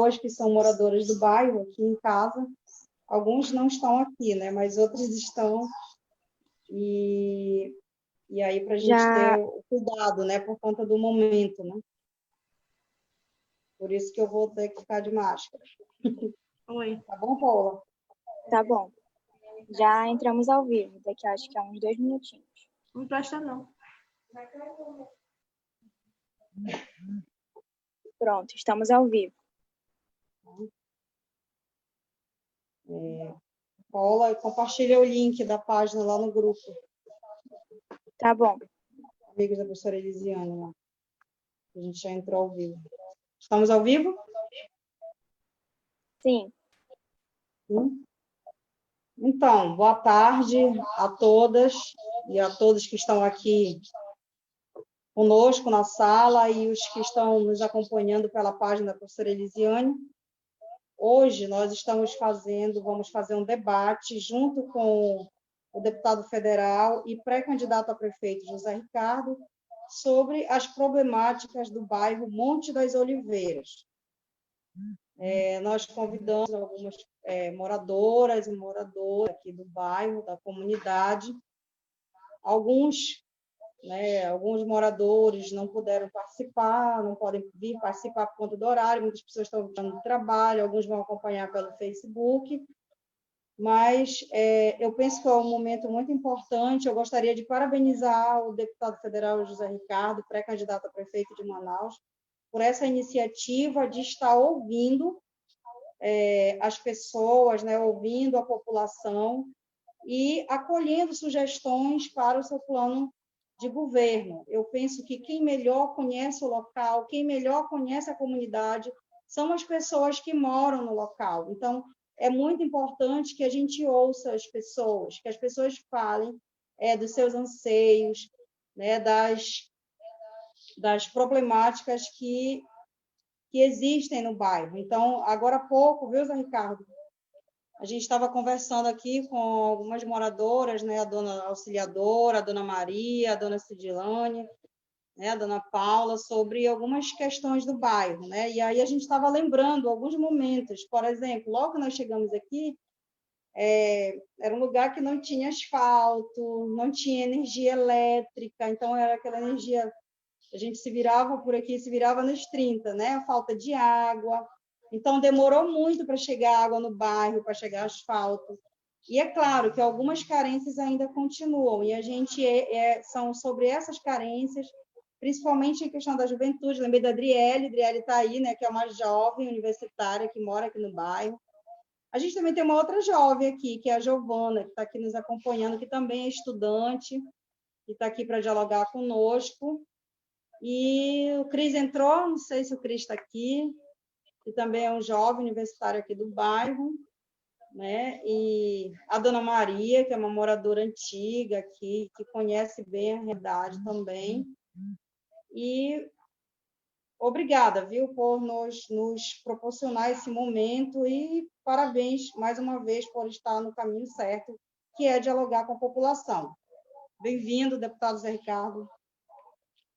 pessoas que são moradoras do bairro aqui em casa. Alguns não estão aqui, né? Mas outros estão. E aí, para a gente ter o cuidado, né? Por conta do momento, né? Por isso que eu vou ter que ficar de máscara. Oi. Tá bom, Paula? Tá bom. Já entramos ao vivo, daqui acho que há uns 2 minutinhos. Não presta, não. Pronto, estamos ao vivo. Paula, compartilha o link da página lá no grupo. Tá bom. Amigos da professora Elisiane, lá. A gente já entrou ao vivo. Estamos ao vivo? Sim. Então, boa tarde a todas e a todos que estão aqui conosco na sala e os que estão nos acompanhando pela página da professora Elisiane. Hoje nós vamos fazer um debate junto com o deputado federal e pré-candidato a prefeito José Ricardo sobre as problemáticas do bairro Monte das Oliveiras. Nós convidamos algumas moradoras e moradores aqui do bairro, da comunidade. Alguns moradores não puderam participar, não podem vir participar por conta do horário, muitas pessoas estão voltando do trabalho, alguns vão acompanhar pelo Facebook, mas eu penso que é um momento muito importante. Eu gostaria de parabenizar o deputado federal José Ricardo, pré-candidato a prefeito de Manaus, por essa iniciativa de estar ouvindo as pessoas, né, ouvindo a população e acolhendo sugestões para o seu plano de governo. Eu penso que quem melhor conhece o local, quem melhor conhece a comunidade, são as pessoas que moram no local. Então, é muito importante que a gente ouça as pessoas, que as pessoas falem dos seus anseios, né, das problemáticas que existem no bairro. Então, agora há pouco, viu, Zé Ricardo? A gente estava conversando aqui com algumas moradoras, né, a dona Auxiliadora, a dona Maria, a dona Cidilane, né, a dona Paula, sobre algumas questões do bairro, né? E aí a gente estava lembrando alguns momentos. Por exemplo, logo que nós chegamos aqui, era um lugar que não tinha asfalto, não tinha energia elétrica, então era aquela energia, a gente se virava por aqui, se virava nos 30, né? A falta de água. Então, demorou muito para chegar água no bairro, para chegar asfalto. E é claro que algumas carências ainda continuam, e a gente são sobre essas carências, principalmente em questão da juventude. Lembrei da Adriele está aí, né, que é uma jovem universitária que mora aqui no bairro. A gente também tem uma outra jovem aqui, que é a Giovana, que está aqui nos acompanhando, que também é estudante, que está aqui para dialogar conosco. E o Cris entrou, não sei se o Cris está aqui, que também é um jovem universitário aqui do bairro, né? E a dona Maria, que é uma moradora antiga aqui, que conhece bem a realidade também. E obrigada, viu, por nos proporcionar esse momento e parabéns, mais uma vez, por estar no caminho certo, que é dialogar com a população. Bem-vindo, deputado Zé Ricardo,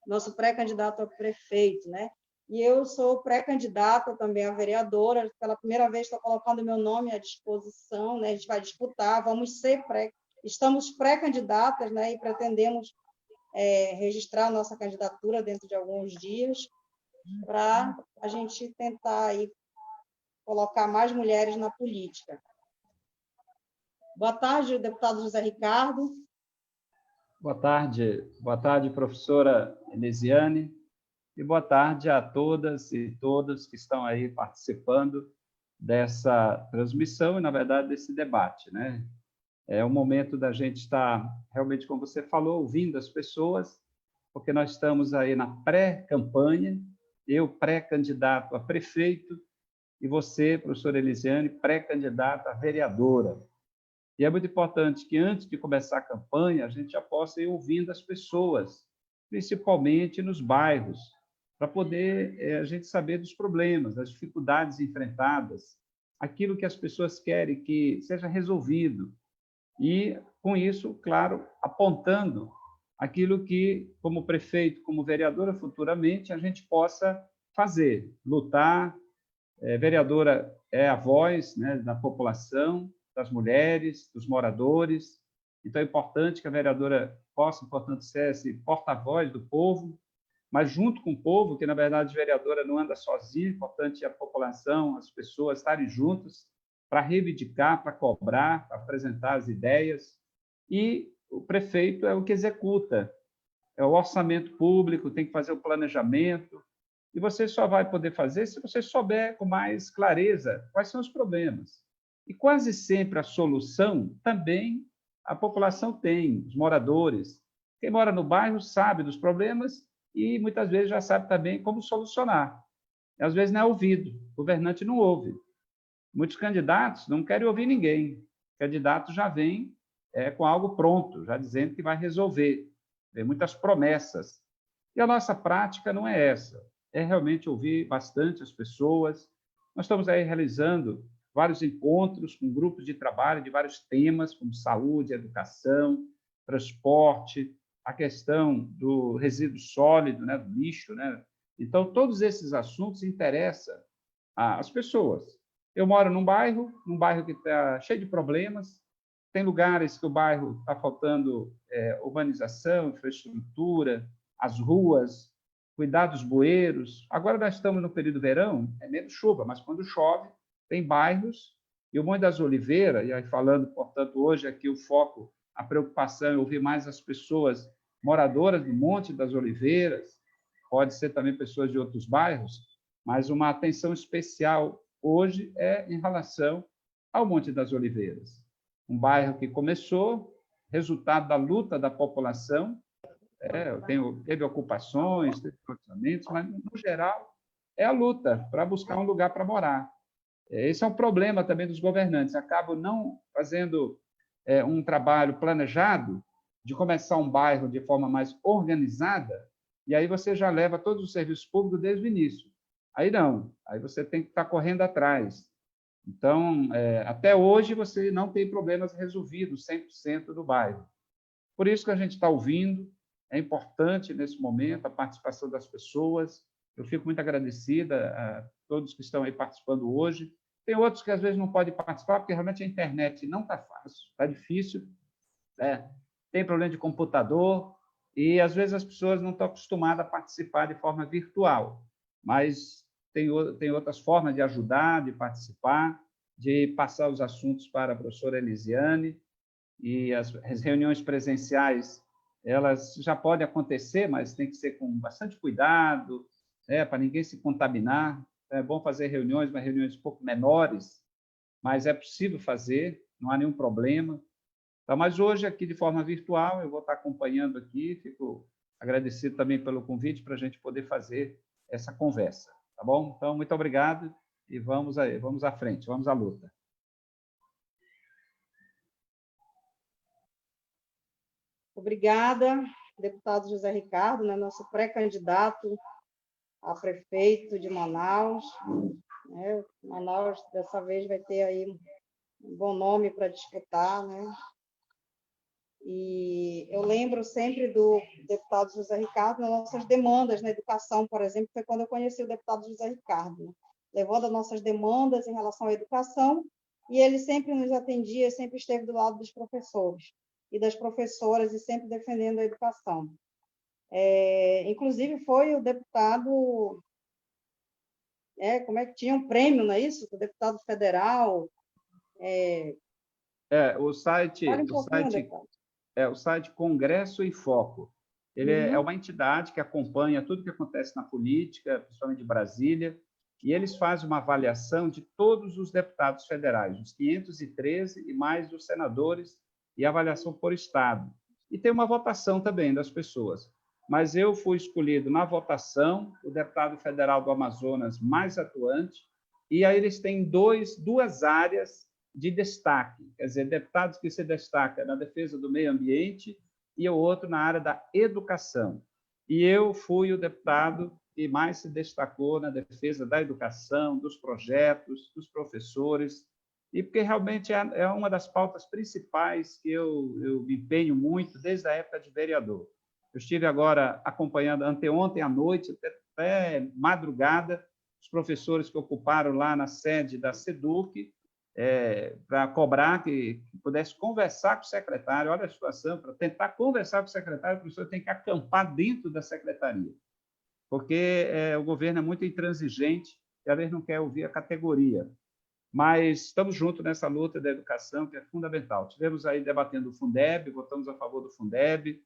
nosso pré-candidato a prefeito, né? E eu sou pré-candidata também a vereadora, pela primeira vez estou colocando meu nome à disposição, né? A gente vai disputar, estamos pré-candidatas, né? E pretendemos registrar a nossa candidatura dentro de alguns dias, para a gente tentar aí colocar mais mulheres na política. Boa tarde, deputado José Ricardo. Boa tarde, professora Elisiane, e boa tarde a todas e todos que estão aí participando dessa transmissão e, na verdade, desse debate, né? É o momento da gente estar, realmente, como você falou, ouvindo as pessoas, porque nós estamos aí na pré-campanha, eu pré-candidato a prefeito e você, professora Elisiane, pré-candidata a vereadora. E é muito importante que, antes de começar a campanha, a gente já possa ir ouvindo as pessoas, principalmente nos bairros, para poder a gente saber dos problemas, das dificuldades enfrentadas, aquilo que as pessoas querem que seja resolvido. E, com isso, claro, apontando aquilo que, como prefeito, como vereadora, futuramente, a gente possa fazer, lutar, Vereadora é a voz, né, da população, das mulheres, dos moradores. Então, é importante que a vereadora possa, portanto, ser esse porta-voz do povo, mas junto com o povo, que, na verdade, a vereadora não anda sozinha, é importante a população, as pessoas estarem juntas para reivindicar, para cobrar, para apresentar as ideias. E o prefeito é o que executa, é o orçamento público, tem que fazer o planejamento, e você só vai poder fazer se você souber com mais clareza quais são os problemas. E quase sempre a solução também a população tem, os moradores. Quem mora no bairro sabe dos problemas e muitas vezes já sabe também como solucionar. E, às vezes não é ouvido, o governante não ouve. Muitos candidatos não querem ouvir ninguém. O candidato já vem com algo pronto, já dizendo que vai resolver. Tem muitas promessas. E a nossa prática não é essa. É realmente ouvir bastante as pessoas. Nós estamos aí realizando vários encontros com grupos de trabalho de vários temas, como saúde, educação, transporte, a questão do resíduo sólido, né, do lixo, né? Então, todos esses assuntos interessam às pessoas. Eu moro num bairro que está cheio de problemas, tem lugares que o bairro está faltando urbanização, infraestrutura, as ruas, cuidar dos bueiros. Agora nós estamos no período verão, é menos chuva, mas quando chove, tem bairros, e o Monte das Oliveiras, e aí falando, portanto, hoje aqui o foco, a preocupação é ouvir mais as pessoas moradoras do Monte das Oliveiras, pode ser também pessoas de outros bairros, mas uma atenção especial hoje é em relação ao Monte das Oliveiras. Um bairro que começou, resultado da luta da população, teve ocupações, teve loteamentos, mas, no geral, é a luta para buscar um lugar para morar. Esse é um problema também dos governantes, acabam não fazendo um trabalho planejado de começar um bairro de forma mais organizada, e aí você já leva todos os serviços públicos desde o início. Aí não, aí você tem que estar correndo atrás. Então, até hoje, você não tem problemas resolvidos 100% do bairro. Por isso que a gente está ouvindo, é importante, nesse momento, a participação das pessoas. Eu fico muito agradecida a todos que estão aí participando hoje. Tem outros que, às vezes, não podem participar, porque realmente a internet não está fácil, está difícil. Tem problema de computador, e, às vezes, as pessoas não estão acostumadas a participar de forma virtual. Mas tem outras formas de ajudar, de participar, de passar os assuntos para a professora Elisiane, e as reuniões presenciais, elas já podem acontecer, mas tem que ser com bastante cuidado, para ninguém se contaminar. É bom fazer reuniões, mas reuniões um pouco menores, mas é possível fazer, não há nenhum problema. Então, mas hoje, aqui de forma virtual, eu vou estar acompanhando aqui, fico agradecido também pelo convite para a gente poder fazer essa conversa, tá bom? Então, muito obrigado e vamos à frente, vamos à luta. Obrigada, deputado José Ricardo, né, nosso pré-candidato a prefeito de Manaus. Manaus, dessa vez, vai ter aí um bom nome para disputar, né? E eu lembro sempre do deputado José Ricardo nas nossas demandas na educação, por exemplo, foi quando eu conheci o deputado José Ricardo, né? Levando as nossas demandas em relação à educação, e ele sempre nos atendia, sempre esteve do lado dos professores e das professoras, e sempre defendendo a educação. Inclusive, foi o deputado... como é que tinha um prêmio, não é isso? O deputado federal... O site Congresso em Foco. Ele é uma entidade que acompanha tudo que acontece na política, principalmente de Brasília, e eles fazem uma avaliação de todos os deputados federais, os 513 e mais os senadores, e avaliação por estado. E tem uma votação também das pessoas. Mas eu fui escolhido na votação, o deputado federal do Amazonas mais atuante, e aí eles têm duas áreas de destaque, quer dizer, deputados que se destacam na defesa do meio ambiente e o outro na área da educação. E eu fui o deputado que mais se destacou na defesa da educação, dos projetos, dos professores, e porque realmente é uma das pautas principais que eu me empenho muito desde a época de vereador. Eu estive agora acompanhando anteontem à noite, até madrugada, os professores que ocuparam lá na sede da SEDUC, para cobrar que pudesse conversar com o secretário. Olha a situação, para tentar conversar com o secretário, o professor tem que acampar dentro da secretaria, porque o governo é muito intransigente e, às vezes, não quer ouvir a categoria. Mas estamos juntos nessa luta da educação, que é fundamental. Tivemos aí debatendo o Fundeb, votamos a favor do Fundeb,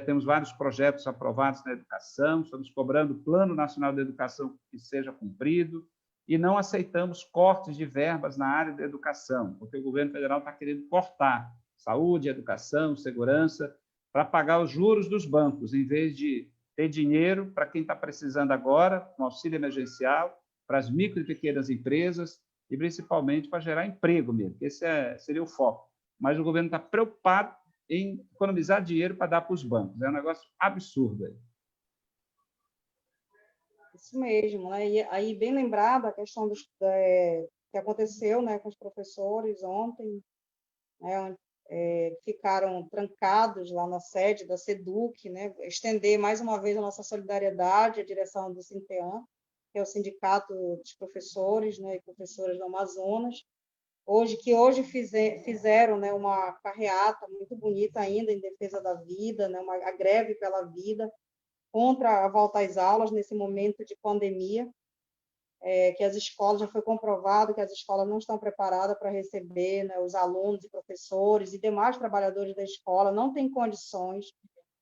temos vários projetos aprovados na educação, estamos cobrando o Plano Nacional de Educação que seja cumprido, e não aceitamos cortes de verbas na área da educação, porque o governo federal está querendo cortar saúde, educação, segurança, para pagar os juros dos bancos, em vez de ter dinheiro para quem está precisando agora, no auxílio emergencial, para as micro e pequenas empresas, e principalmente para gerar emprego mesmo, esse seria o foco. Mas o governo está preocupado em economizar dinheiro para dar para os bancos. É um negócio absurdo aí. Isso mesmo, né? E aí, bem lembrada a questão que aconteceu, né, com os professores ontem, né, ficaram trancados lá na sede da SEDUC, né? Estender mais uma vez a nossa solidariedade à direção do Sinteam, que é o Sindicato dos Professores, né, e Professoras do Amazonas, que hoje fizeram, né, uma carreata muito bonita ainda em defesa da vida, né, a greve pela vida, contra a volta às aulas nesse momento de pandemia, que as escolas, já foi comprovado que as escolas não estão preparadas para receber, né, os alunos e professores e demais trabalhadores da escola, não têm condições.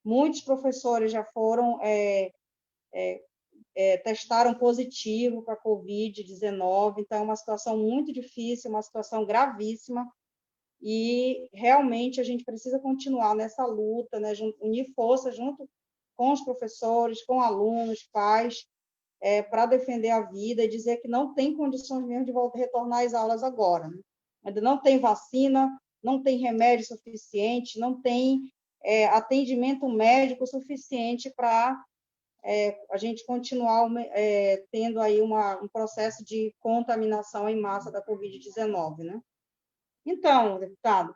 Muitos professores já foram testaram positivo para a Covid-19, então é uma situação muito difícil, uma situação gravíssima, e realmente a gente precisa continuar nessa luta, né, unir força junto com os professores, com alunos, pais, para defender a vida e dizer que não tem condições mesmo de retornar às aulas agora. Né? Ainda não tem vacina, não tem remédio suficiente, não tem atendimento médico suficiente para a gente continuar tendo aí um processo de contaminação em massa da Covid-19, né? Então, deputado,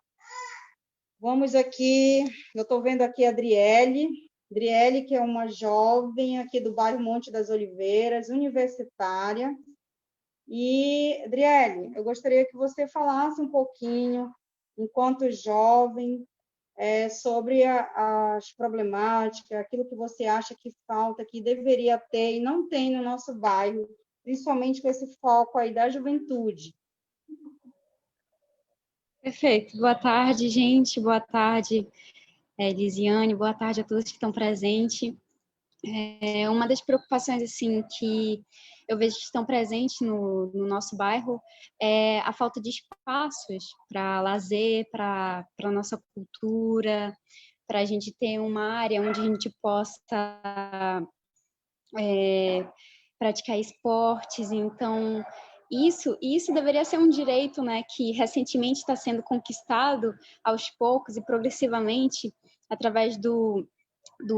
vamos aqui, eu estou vendo aqui a Adriele, que é uma jovem aqui do bairro Monte das Oliveiras, universitária. E, Adriele, eu gostaria que você falasse um pouquinho, enquanto jovem, sobre as problemáticas, aquilo que você acha que falta, que deveria ter e não tem no nosso bairro, principalmente com esse foco aí da juventude. Perfeito. Boa tarde, gente. Boa tarde, Elisiane. Boa tarde a todos que estão presentes. Uma das preocupações assim que eu vejo que estão presentes no nosso bairro é a falta de espaços para lazer, para a nossa cultura, para a gente ter uma área onde a gente possa praticar esportes. Então, isso deveria ser um direito, né, que recentemente está sendo conquistado aos poucos e progressivamente através do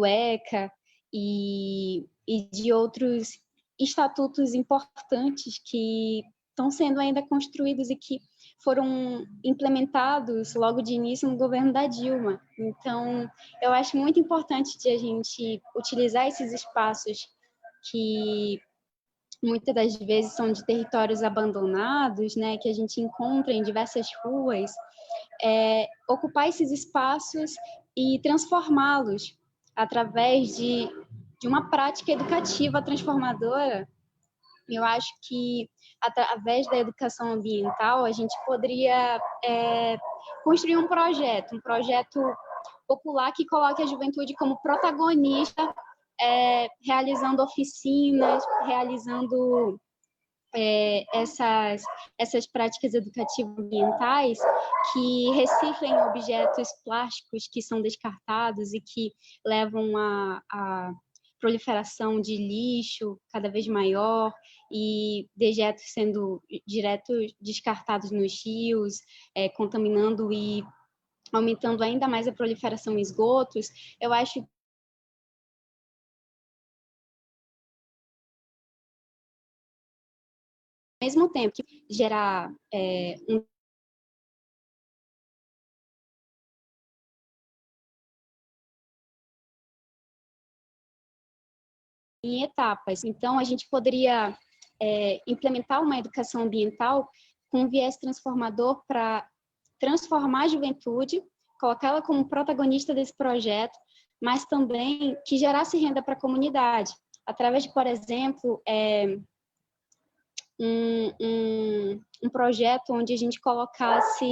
ECA e de outros estatutos importantes que estão sendo ainda construídos e que foram implementados logo de início no governo da Dilma. Então, eu acho muito importante de a gente utilizar esses espaços que muitas das vezes são de territórios abandonados, né, que a gente encontra em diversas ruas, ocupar esses espaços e transformá-los através de uma prática educativa transformadora. Eu acho que, através da educação ambiental, a gente poderia construir um projeto popular que coloque a juventude como protagonista, realizando oficinas, realizando essas práticas educativas ambientais que reciclem objetos plásticos que são descartados e que levam a proliferação de lixo cada vez maior e dejetos sendo direto descartados nos rios, contaminando e aumentando ainda mais a proliferação em esgotos. Eu acho ao mesmo tempo que gerar em etapas. Então, a gente poderia implementar uma educação ambiental com um viés transformador para transformar a juventude, colocá-la como protagonista desse projeto, mas também que gerasse renda para a comunidade, através de, por exemplo, um projeto onde a gente colocasse,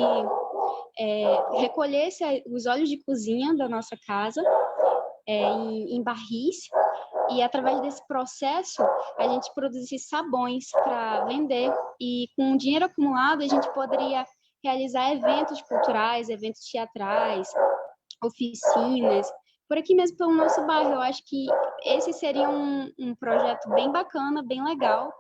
recolhesse os óleos de cozinha da nossa casa em barris, e através desse processo a gente produzisse sabões para vender, e com o dinheiro acumulado a gente poderia realizar eventos culturais, eventos teatrais, oficinas, por aqui mesmo pelo nosso bairro. Eu acho que esse seria um projeto bem bacana, bem legal,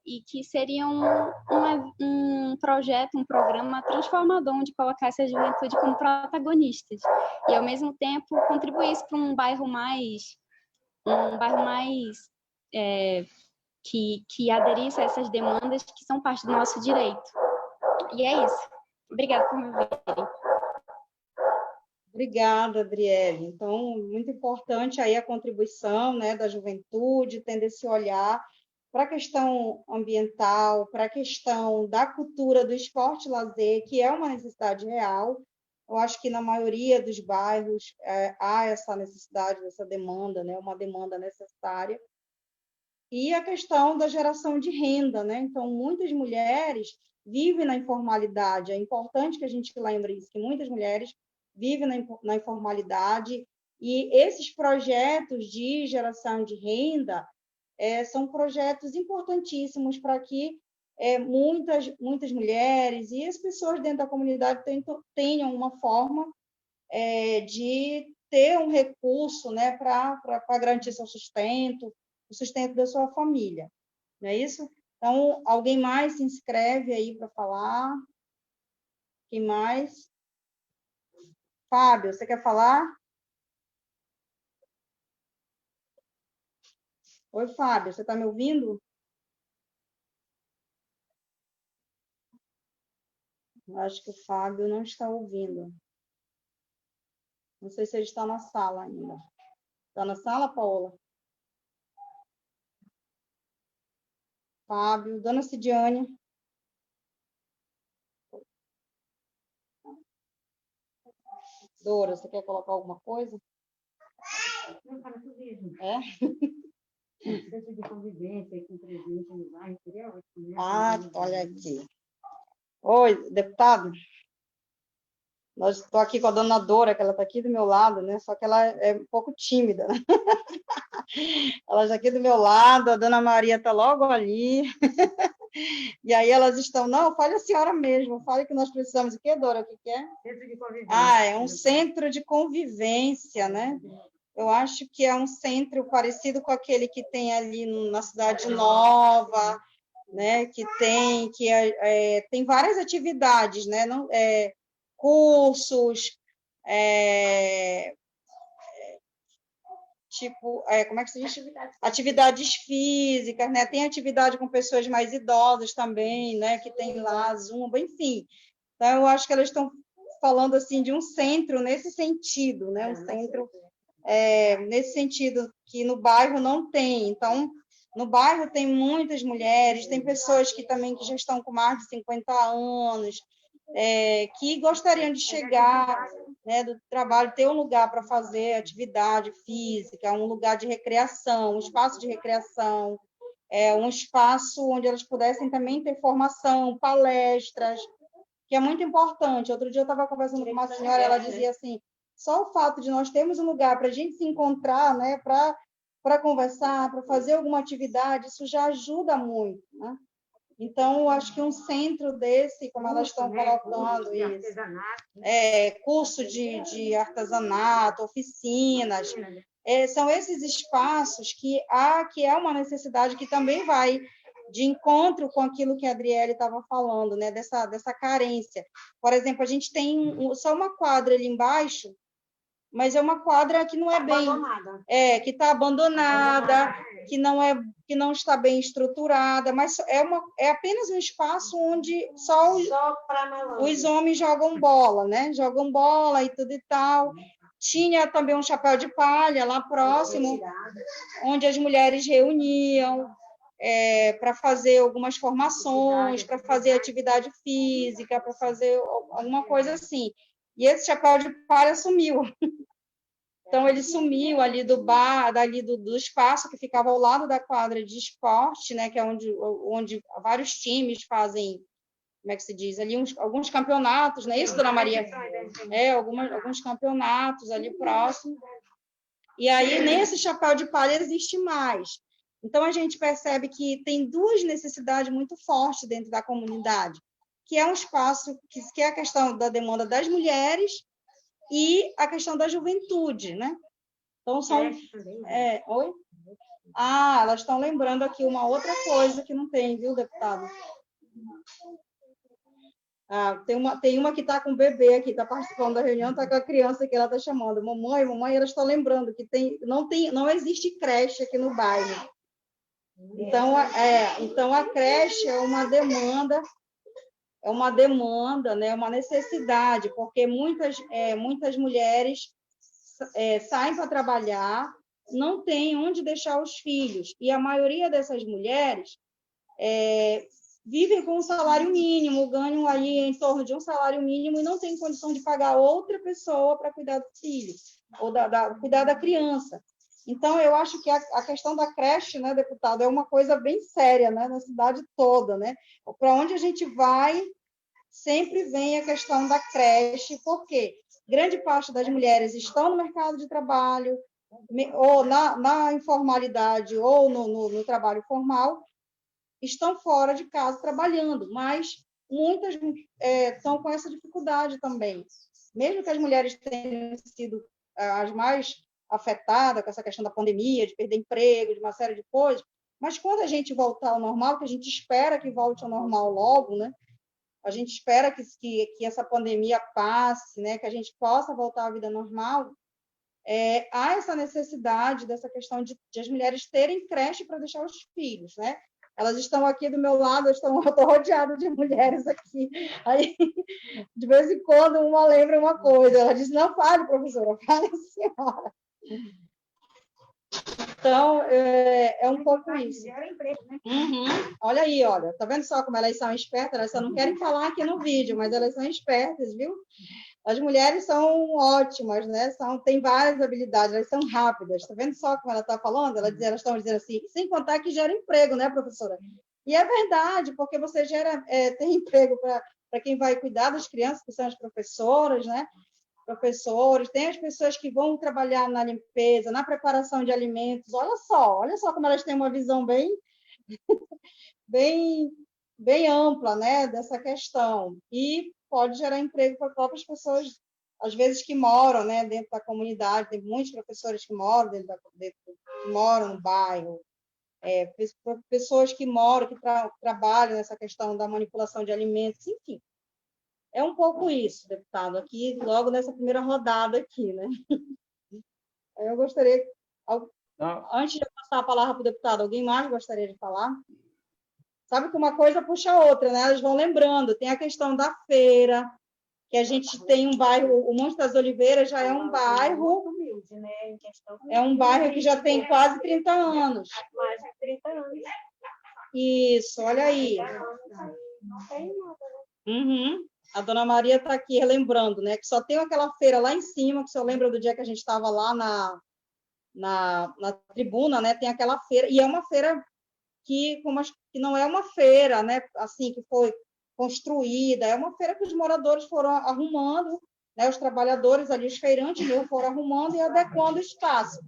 e que seria um projeto, um programa transformador, onde colocasse a juventude como protagonistas e, ao mesmo tempo, contribuísse para um bairro mais que aderisse a essas demandas que são parte do nosso direito. E é isso. Obrigada por me ouvirem. Obrigada, Adriele. Então, muito importante aí a contribuição, né, da juventude, tendo esse olhar para a questão ambiental, para a questão da cultura do esporte e lazer, que é uma necessidade real. Eu acho que na maioria dos bairros há essa necessidade, essa demanda, né, uma demanda necessária. E a questão da geração de renda, né? Então, muitas mulheres vivem na informalidade. É importante que a gente lembre isso, que muitas mulheres vivem na informalidade, e esses projetos de geração de renda são projetos importantíssimos para que muitas mulheres e as pessoas dentro da comunidade tenham uma forma de ter um recurso, né, para garantir seu sustento, o sustento da sua família. Não é isso? Então, alguém mais se inscreve aí para falar? Quem mais? Fábio, você quer falar? Oi, Fábio, você está me ouvindo? Eu acho que o Fábio não está ouvindo. Não sei se ele está na sala ainda. Está na sala, Paola? Fábio, dona Cidiane. Dora, você quer colocar alguma coisa? Não, para tudo mesmo. É? Centro de convivência com presente no bairro, seria ótimo, né? Ah, olha aqui. Oi, deputado. Estou aqui com a dona Dora, que ela está aqui do meu lado, né? Só que ela é um pouco tímida, né? Ela está aqui do meu lado, a dona Maria está logo ali. E aí elas estão, não, fale a senhora mesmo, fale que nós precisamos. O que, Dora? O que é? Centro de convivência. Ah, é um centro de convivência, né? Eu acho que é um centro parecido com aquele que tem ali na Cidade Nova, né? Que tem várias atividades, né? Cursos, como é que se diz? Atividades físicas, né? Tem atividade com pessoas mais idosas também, né? Que tem lá Zumba, enfim. Então, eu acho que elas estão falando assim de um centro nesse sentido, né? Um centro nesse sentido que no bairro não tem. Então, no bairro tem muitas mulheres, tem pessoas que já estão com mais de 50 anos, que gostariam de chegar, né, do trabalho, ter um lugar para fazer atividade física, um lugar de recreação, um espaço de recreação, um espaço onde elas pudessem também ter formação, palestras, que é muito importante. Outro dia eu estava conversando com uma senhora, ela dizia assim, só o fato de nós termos um lugar para a gente se encontrar, né, para conversar, para fazer alguma atividade, isso já ajuda muito, né? Então, eu acho que um centro desse, como elas estão colocando isso, curso de artesanato, oficinas, são esses espaços que é uma necessidade que também vai de encontro com aquilo que a Adriele estava falando, né? dessa carência. Por exemplo, a gente tem só uma quadra ali embaixo, mas é uma quadra que não é bem... que está abandonada, que não está bem estruturada, mas é apenas um espaço onde só os homens jogam bola, né? Jogam bola e tudo e tal. Tinha também um chapéu de palha lá próximo, onde as mulheres reuniam. para fazer algumas formações, para fazer atividade física, para fazer alguma coisa assim. E esse chapéu de palha sumiu. Então, ele sumiu ali do bar, dali do espaço que ficava ao lado da quadra de esporte, né, que é onde vários times fazem, como é que se diz, ali alguns campeonatos, não é isso, dona Maria? Alguns campeonatos ali próximo. E aí, nesse chapéu de palha, existe mais. Então, a gente percebe que tem duas necessidades muito fortes dentro da comunidade, que é um espaço, que é a questão da demanda das mulheres e a questão da juventude, né? Então, são... Oi? Elas estão lembrando aqui uma outra coisa que não tem, viu, deputado? Tem uma que está com o bebê aqui, está participando da reunião, está com a criança que ela está chamando. Mamãe, elas estão lembrando que não existe creche aqui no bairro. Então a creche é uma demanda, né, uma necessidade, porque muitas mulheres saem para trabalhar, não têm onde deixar os filhos, e a maioria dessas mulheres vivem com um salário mínimo, ganham aí em torno de um salário mínimo e não têm condição de pagar outra pessoa para cuidar do filho, ou cuidar da criança. Então, eu acho que a questão da creche, né, deputado, é uma coisa bem séria, né, na cidade toda, né? Para onde a gente vai, sempre vem a questão da creche, porque grande parte das mulheres estão no mercado de trabalho, ou na informalidade, ou no trabalho formal, estão fora de casa trabalhando, mas muitas estão com essa dificuldade também. Mesmo que as mulheres tenham sido as mais afetadas com essa questão da pandemia, de perder emprego, de uma série de coisas, mas quando a gente voltar ao normal, que a gente espera que volte ao normal logo, né? A gente espera que essa pandemia passe, né? Que a gente possa voltar à vida normal, há essa necessidade dessa questão de as mulheres terem creche para deixar os filhos, né? Elas estão aqui do meu lado, eu estou rodeada de mulheres aqui. Aí, de vez em quando, uma lembra uma coisa. Ela diz, não, fale, professora, fale a senhora. Então, é um pouco isso. Uhum. Olha aí, olha. Tá vendo só como elas são espertas? Elas só não querem falar aqui no vídeo, mas elas são espertas, viu? As mulheres são ótimas, né? Têm várias habilidades, elas são rápidas. Está vendo só como ela está falando? Elas estão dizendo assim, sem contar que gera emprego, né, professora? E é verdade, porque você tem emprego para quem vai cuidar das crianças, que são as professoras, né? Professores, tem as pessoas que vão trabalhar na limpeza, na preparação de alimentos. Olha só como elas têm uma visão bem ampla, né, dessa questão. E pode gerar emprego para próprias pessoas, às vezes, que moram, né, dentro da comunidade. Tem muitos professores que moram que moram no bairro, pessoas que moram, que trabalham nessa questão da manipulação de alimentos, enfim. É um pouco isso, deputado, aqui, logo nessa primeira rodada aqui, né? Eu gostaria, antes de passar a palavra para o deputado, alguém mais gostaria de falar? Sabe que uma coisa puxa a outra, né? Elas vão lembrando. Tem a questão da feira, que a gente tem um bairro, o Monte das Oliveiras já é um bairro, que já tem quase 30 anos. Mais de 30 anos. Isso, olha aí. Uhum. A dona Maria está aqui relembrando, né? Que só tem aquela feira lá em cima, que o senhor lembra do dia que a gente estava lá na tribuna, né? Tem aquela feira, e é uma feira que não é uma feira, né? Assim, que foi construída, é uma feira que os moradores foram arrumando, né? Os trabalhadores ali, os feirantes, foram arrumando e adequando o espaço.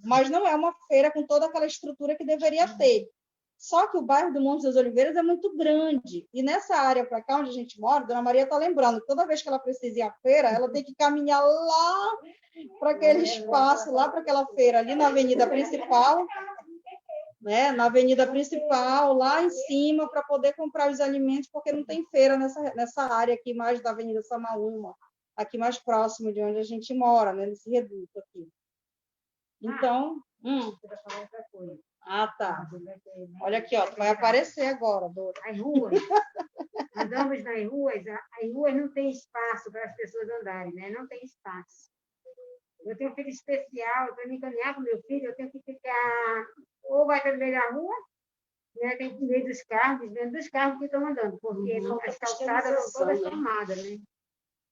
Mas não é uma feira com toda aquela estrutura que deveria ter. Só que o bairro do Monte das Oliveiras é muito grande. E nessa área para cá, onde a gente mora, a dona Maria está lembrando, toda vez que ela precisa ir à feira, ela tem que caminhar lá para aquele espaço, lá para aquela feira, ali na avenida principal, né? Na avenida principal, lá em cima, para poder comprar os alimentos, porque não tem feira nessa área aqui, mais da Avenida Samaúma, aqui mais próximo de onde a gente mora, né? Nesse reduto aqui. Então... tá. Olha aqui, ó, vai aparecer agora, Dora. As ruas. Andamos nas ruas, as ruas não tem espaço para as pessoas andarem, né? Não tem espaço. Eu tenho um filho especial, para me encaminhar com meu filho, eu tenho que ficar... Ou vai para o meio da rua, né? Tem que ver dos carros, dentro dos carros que estão andando, porque as calçadas estão todas tomadas, né?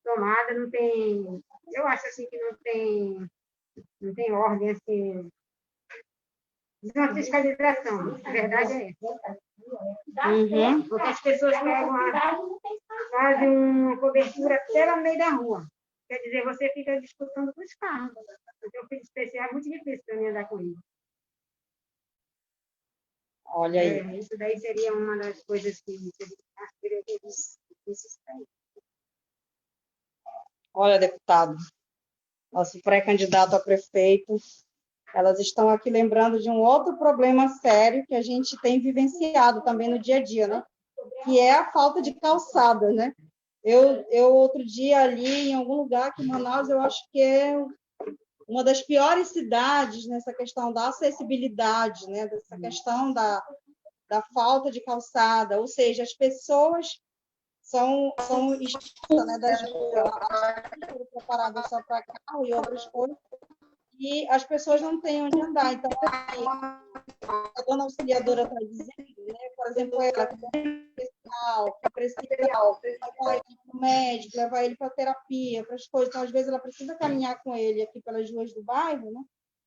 Tomada, não tem... Eu acho assim que não tem ordem, assim, de uma fiscalização. A verdade é essa. Porque as pessoas pegam, fazem uma cobertura até no meio da rua. Quer dizer, você fica disputando com os carros. Então, o filho especial é muito difícil para mim andar com ele. Olha aí. Isso daí seria uma das coisas que acho que deveria ter visto. Olha, deputado, nosso pré-candidato a prefeito, elas estão aqui lembrando de um outro problema sério que a gente tem vivenciado também no dia a dia, né? Que é a falta de calçada, né? Eu outro dia ali em algum lugar aqui em Manaus, eu acho que é uma das piores cidades nessa questão da acessibilidade, né? Dessa questão da falta de calçada, ou seja, as pessoas são expulsas, né, das ruas, preparadas só para carro e outras coisas, e as pessoas não têm onde andar. Então, a dona auxiliadora está dizendo, né, por exemplo, ela que precisa levar ele para o médico, levar ele para terapia, para as coisas. Então, às vezes, ela precisa caminhar com ele aqui pelas ruas do bairro, né?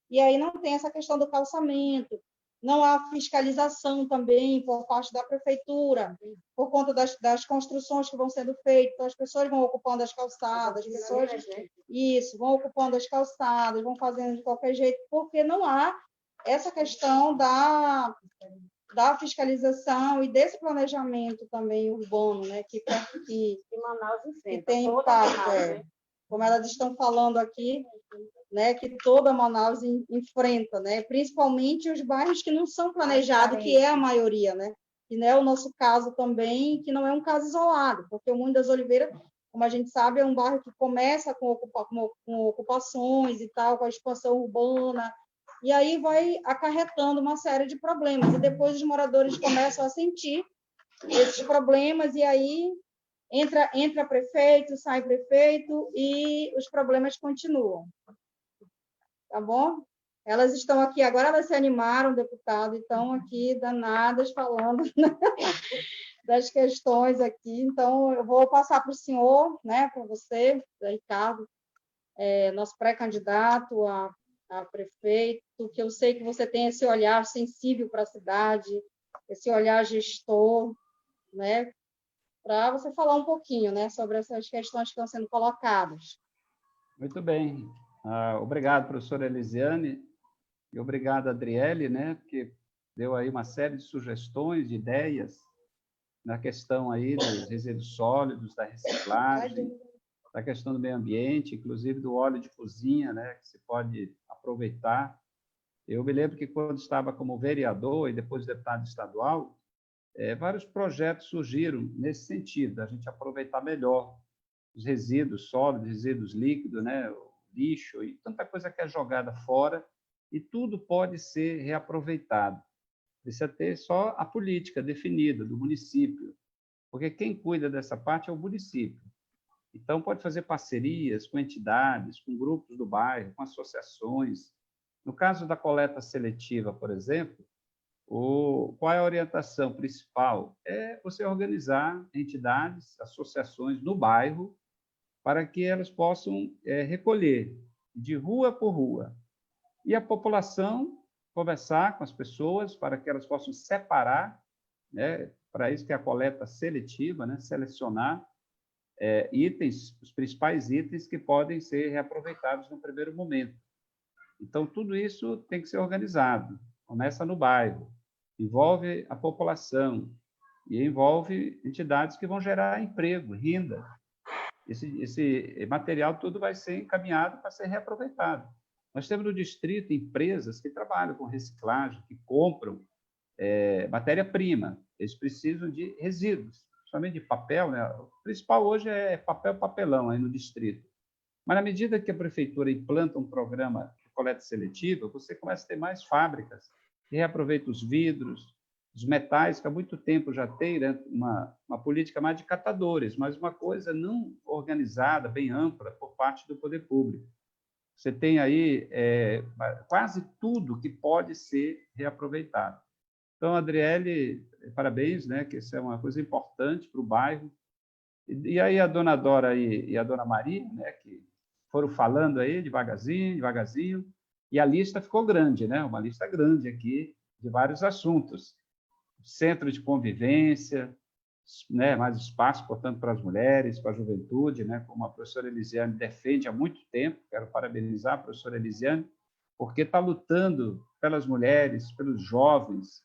E aí não tem essa questão do calçamento, não há fiscalização também por parte da prefeitura, por conta das construções que vão sendo feitas. Então, as pessoas vão ocupando as calçadas, vão ocupando as calçadas, vão fazendo de qualquer jeito, porque não há essa questão da fiscalização e desse planejamento também urbano, né, que Manaus tem impacto, como elas estão falando aqui, né, que toda Manaus enfrenta, né, principalmente os bairros que não são planejados, que é a maioria, né, e não é o nosso caso também, que não é um caso isolado, porque o Moinho das Oliveiras, como a gente sabe, é um bairro que começa com ocupações e tal, com a expansão urbana, e aí vai acarretando uma série de problemas, e depois os moradores começam a sentir esses problemas, e aí entra prefeito, sai prefeito, e os problemas continuam. Tá bom? Elas estão aqui, agora elas se animaram, deputado, e estão aqui danadas falando das questões aqui. Então, eu vou passar para o senhor, né, para você, Ricardo, nosso pré-candidato a prefeito, que eu sei que você tem esse olhar sensível para a cidade, esse olhar gestor, né, para você falar um pouquinho, né, sobre essas questões que estão sendo colocadas. Muito bem. Obrigado, professora Elisiane, e obrigado, Adriele, né, que deu aí uma série de sugestões, de ideias na questão aí dos resíduos sólidos, da reciclagem, da questão do meio ambiente, inclusive do óleo de cozinha, né, que se pode aproveitar. Eu me lembro que quando estava como vereador e depois deputado estadual, vários projetos surgiram nesse sentido, a gente aproveitar melhor os resíduos sólidos, resíduos líquidos, né, o lixo e tanta coisa que é jogada fora, e tudo pode ser reaproveitado. Precisa ter só a política definida do município, porque quem cuida dessa parte é o município. Então, pode fazer parcerias com entidades, com grupos do bairro, com associações. No caso da coleta seletiva, por exemplo, qual é a orientação principal? É você organizar entidades, associações no bairro, para que elas possam recolher de rua por rua. E a população conversar com as pessoas para que elas possam separar, né, para isso que é a coleta seletiva, né, selecionar itens, os principais itens que podem ser reaproveitados no primeiro momento. Então, tudo isso tem que ser organizado. Começa no bairro, envolve a população e envolve entidades que vão gerar emprego, renda. Esse material todo vai ser encaminhado para ser reaproveitado. Nós temos no distrito empresas que trabalham com reciclagem, que compram matéria-prima. Eles precisam de resíduos, somente de papel, né? O principal hoje é papel, papelão aí no distrito. Mas, na medida que a prefeitura implanta um programa de coleta seletiva, você começa a ter mais fábricas que reaproveitam os vidros, os metais, que há muito tempo já tem, né, uma política mais de catadores, mas uma coisa não organizada, bem ampla, por parte do poder público. Você tem aí quase tudo que pode ser reaproveitado. Então, Adriele, parabéns, né, que isso é uma coisa importante para o bairro. E aí a dona Dora e a dona Maria, né, que foram falando aí devagarzinho, devagarzinho, e a lista ficou grande, né, uma lista grande aqui de vários assuntos. Centro de convivência, né, mais espaço, portanto, para as mulheres, para a juventude, né, como a professora Elisiane defende há muito tempo. Quero parabenizar a professora Elisiane, porque está lutando pelas mulheres, pelos jovens,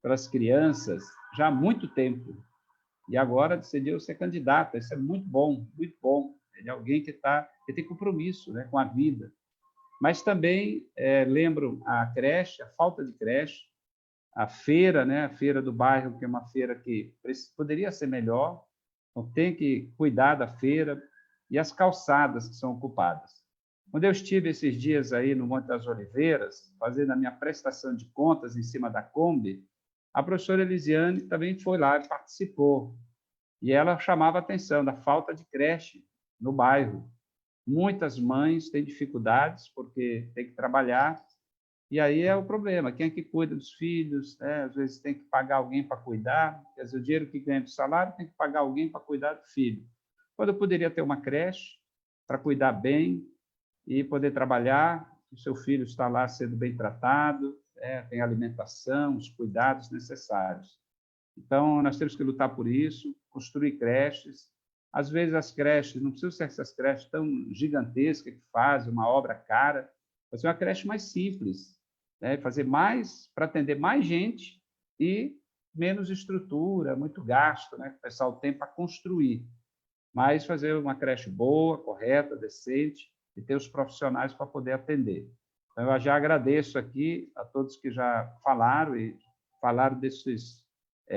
pelas crianças, já há muito tempo. E agora decidiu ser candidata. Isso é muito bom, muito bom. Ele é alguém que tem compromisso, né, com a vida. Mas também lembro a creche, a falta de creche, a feira, né, a feira do bairro, que é uma feira que poderia ser melhor, então tem que cuidar da feira, e as calçadas que são ocupadas. Quando eu estive esses dias aí no Monte das Oliveiras, fazendo a minha prestação de contas em cima da Kombi, a professora Elisiane também foi lá e participou. E ela chamava a atenção da falta de creche no bairro. Muitas mães têm dificuldades porque têm que trabalhar, e aí é o problema. Quem é que cuida dos filhos? Né? Às vezes tem que pagar alguém para cuidar, quer dizer, o dinheiro que ganha do salário tem que pagar alguém para cuidar do filho. Quando eu poderia ter uma creche para cuidar bem e poder trabalhar, o seu filho está lá sendo bem tratado, tem alimentação, os cuidados necessários. Então, nós temos que lutar por isso, construir creches. Às vezes, as creches, não precisam ser essas creches tão gigantescas que fazem uma obra cara, fazer uma creche mais simples, né? Fazer mais, para atender mais gente e menos estrutura, muito gasto, né? O pessoal tem para construir. Mas fazer uma creche boa, correta, decente, e ter os profissionais para poder atender. Então, eu já agradeço aqui a todos que já falaram e falaram desses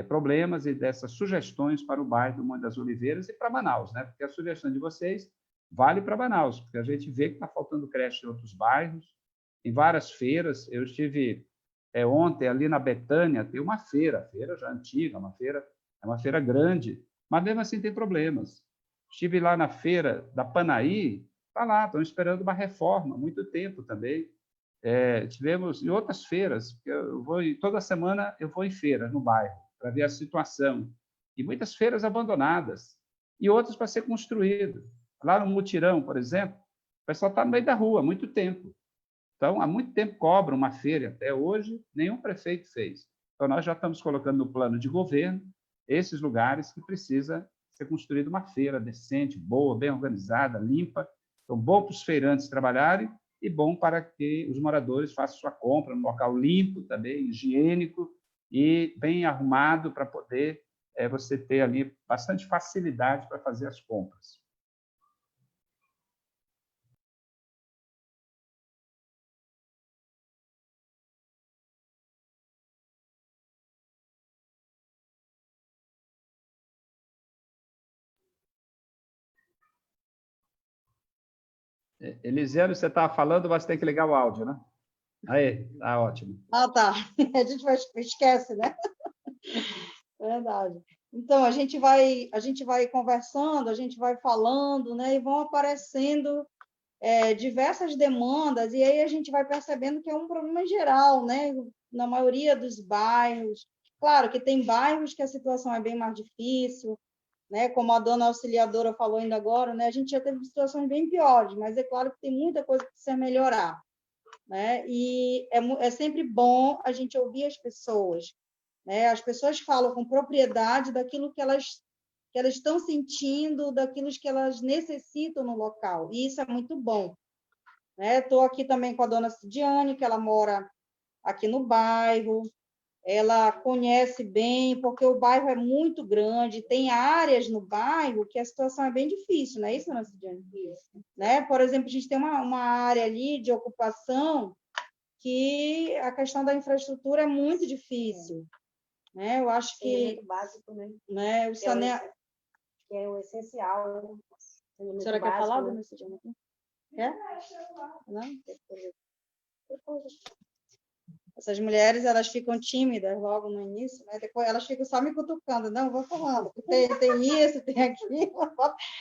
problemas e dessas sugestões para o bairro do Monte das Oliveiras e para Manaus, né? Porque a sugestão de vocês vale para Manaus, porque a gente vê que está faltando creche em outros bairros, em várias feiras. Eu estive ontem ali na Betânia, tem uma feira já antiga, é uma feira grande, mas mesmo assim tem problemas. Estive lá na feira da Panaí, está lá, estão esperando uma reforma, há muito tempo também. Tivemos em outras feiras, toda semana eu vou em feira no bairro, para ver a situação. E muitas feiras abandonadas, e outras para ser construídas. Lá no Mutirão, por exemplo, o pessoal está no meio da rua há muito tempo. Então, há muito tempo cobram uma feira, até hoje nenhum prefeito fez. Então, nós já estamos colocando no plano de governo esses lugares que precisa ser construída uma feira decente, boa, bem organizada, limpa. Então, bom para os feirantes trabalharem e bom para que os moradores façam sua compra num local limpo também, higiênico e bem arrumado para poder você ter ali bastante facilidade para fazer as compras. Elisiane, você estava falando, mas tem que ligar o áudio, né? Aí, tá ótimo. Ah, tá. A gente esquece, né? Verdade. Então, a gente vai conversando, a gente vai falando, né? E vão aparecendo diversas demandas, e aí a gente vai percebendo que é um problema geral, né? Na maioria dos bairros. Claro que tem bairros que a situação é bem mais difícil, né? Como a dona auxiliadora falou ainda agora, né? A gente já teve situações bem piores, mas é claro que tem muita coisa que precisa melhorar, né? E é sempre bom a gente ouvir as pessoas, né? As pessoas falam com propriedade daquilo que elas estão sentindo, daquilo que elas necessitam no local, e isso é muito bom, né? Estou aqui também com a dona Cidiane, que ela mora aqui no bairro, ela conhece bem, porque o bairro é muito grande, tem áreas no bairro que a situação é bem difícil, não é isso, dona Cidiane? Isso. Né? Por exemplo, a gente tem uma área ali de ocupação que a questão da infraestrutura é muito difícil. Né? Eu acho que... básico, né? O saneamento... Que é o essencial. A senhora quer falar, dona Cidiane? Quer? Não? Essas mulheres, elas ficam tímidas logo no início, né? Depois elas ficam só me cutucando. Não, vou falando. Tem isso, tem aquilo.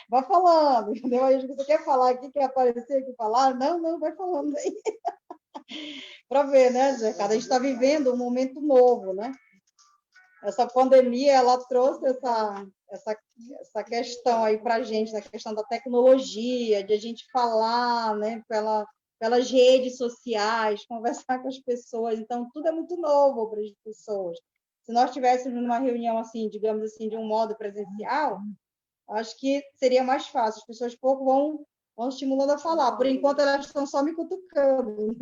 Vai falando, entendeu? Aí você quer falar aqui, quer aparecer aqui falar? Não, vai falando aí. Para ver, né, Zé? Cada gente está vivendo um momento novo, né? essa pandemia ela trouxe essa questão aí para a gente, a questão da tecnologia, de a gente falar, né, pelas redes sociais, conversar com as pessoas. Então, tudo é muito novo para as pessoas. Se nós estivéssemos numa reunião assim, digamos assim, de um modo presencial, acho que seria mais fácil. As pessoas pouco vão estimulando a falar. Por enquanto, elas estão só me cutucando.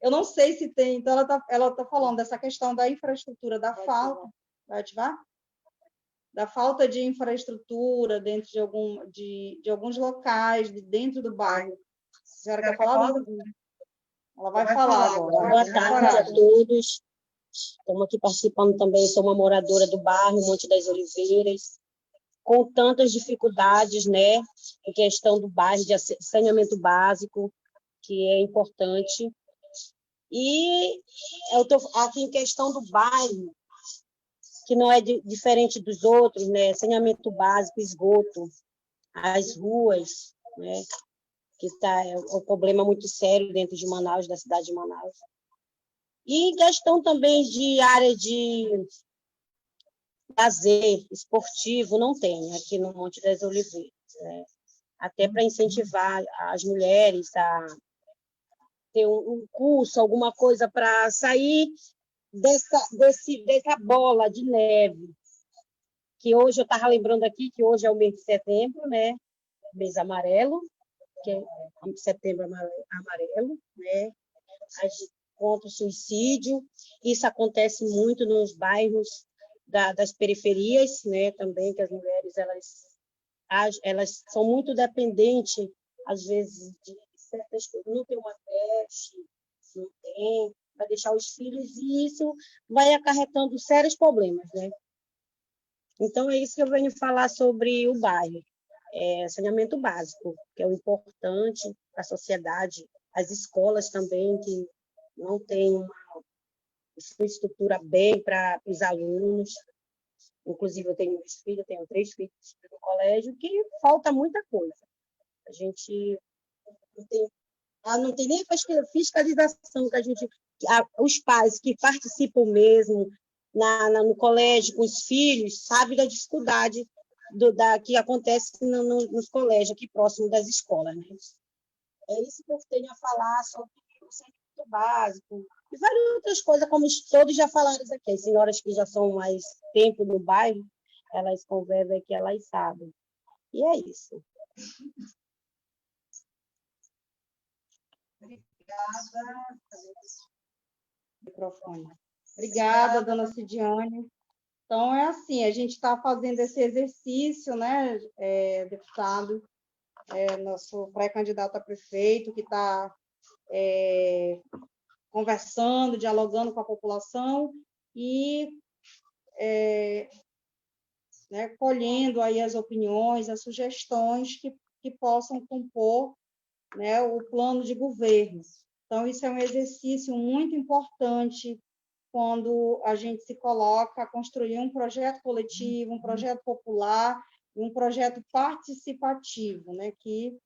Eu não sei se tem. Então, ela tá falando dessa questão da infraestrutura, da falta. Vai ativar? Da falta de infraestrutura dentro de alguns locais, dentro do bairro. A senhora quer falar? Ela vai falar agora. Boa tarde a todos. Estamos aqui participando também. Sou uma moradora do bairro Monte das Oliveiras, com tantas dificuldades, né, em questão do bairro, de saneamento básico, que é importante. E eu estou aqui em questão do bairro, que não é diferente dos outros, né, saneamento básico, esgoto, as ruas, né, que é um problema muito sério dentro de Manaus, da cidade de Manaus. E questão também de área de lazer esportivo, não tem aqui no Monte das Oliveiras, né? Até para incentivar as mulheres a ter um curso, alguma coisa para sair dessa bola de neve, que hoje eu estava lembrando aqui, que hoje é o mês de setembro, né? Mês amarelo, que é setembro amarelo, né? Contra o suicídio. Isso acontece muito nos bairros das periferias, né? Também, que as mulheres elas são muito dependentes, às vezes, de certas coisas. Não tem uma creche, não tem, para deixar os filhos, e isso vai acarretando sérios problemas, né? Então, é isso que eu venho falar sobre o bairro. Saneamento básico, que é o importante para a sociedade, as escolas também, que não têm uma infraestrutura bem para os alunos. Inclusive, eu tenho 3 filhos no colégio, que falta muita coisa. A gente não tem nem a fiscalização que a gente... Os pais que participam mesmo no colégio com os filhos sabem da dificuldade que acontece nos colégios aqui próximo das escolas, né? É isso que eu tenho a falar sobre o saneamento básico e várias outras coisas, como todos já falaram aqui. As senhoras que já são mais tempo no bairro, elas conversam que elas sabem. E é isso. Obrigada. Microfone. Obrigada, dona Cidiane. Então, é assim, a gente está fazendo esse exercício, né, deputado, nosso pré-candidato a prefeito, que está conversando, dialogando com a população e colhendo aí as opiniões, as sugestões que possam compor, né, o plano de governo. Então, isso é um exercício muito importante quando a gente se coloca a construir um projeto coletivo, um projeto popular, um projeto participativo, né, que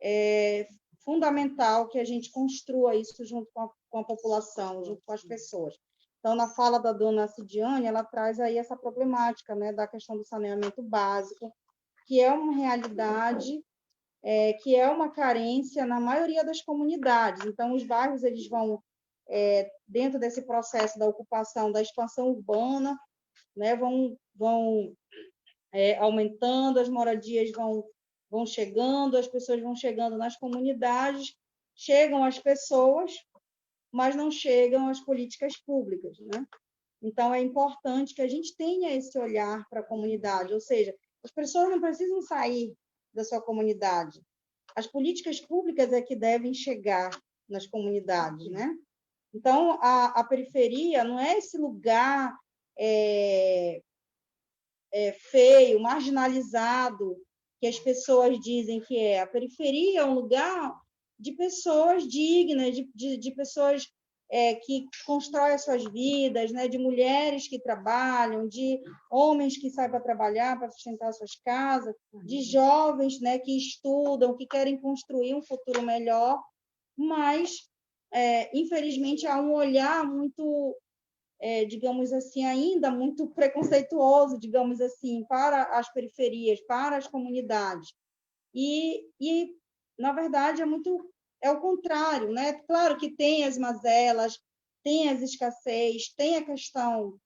é fundamental que a gente construa isso junto com a população, junto com as pessoas. Então, na fala da dona Cidiane, ela traz aí essa problemática, né, da questão do saneamento básico, que é uma realidade, que é uma carência na maioria das comunidades. Então, os bairros eles vão, dentro desse processo da ocupação, da expansão urbana, né, vão aumentando, as moradias vão chegando, as pessoas vão chegando nas comunidades, chegam as pessoas, mas não chegam as políticas públicas, né? Então, é importante que a gente tenha esse olhar para a comunidade, ou seja, as pessoas não precisam sair da sua comunidade. As políticas públicas é que devem chegar nas comunidades, né? Então, a periferia não é esse lugar feio, marginalizado, que as pessoas dizem que é. A periferia é um lugar de pessoas dignas, de pessoas que constroem as suas vidas, né? De mulheres que trabalham, de homens que saem para trabalhar, para sustentar suas casas, de jovens, né, que estudam, que querem construir um futuro melhor, mas, infelizmente, há um olhar muito digamos assim, ainda muito preconceituoso, digamos assim, para as periferias, para as comunidades. E na verdade, é o contrário, né? Claro que tem as mazelas, tem as escassez, tem a questão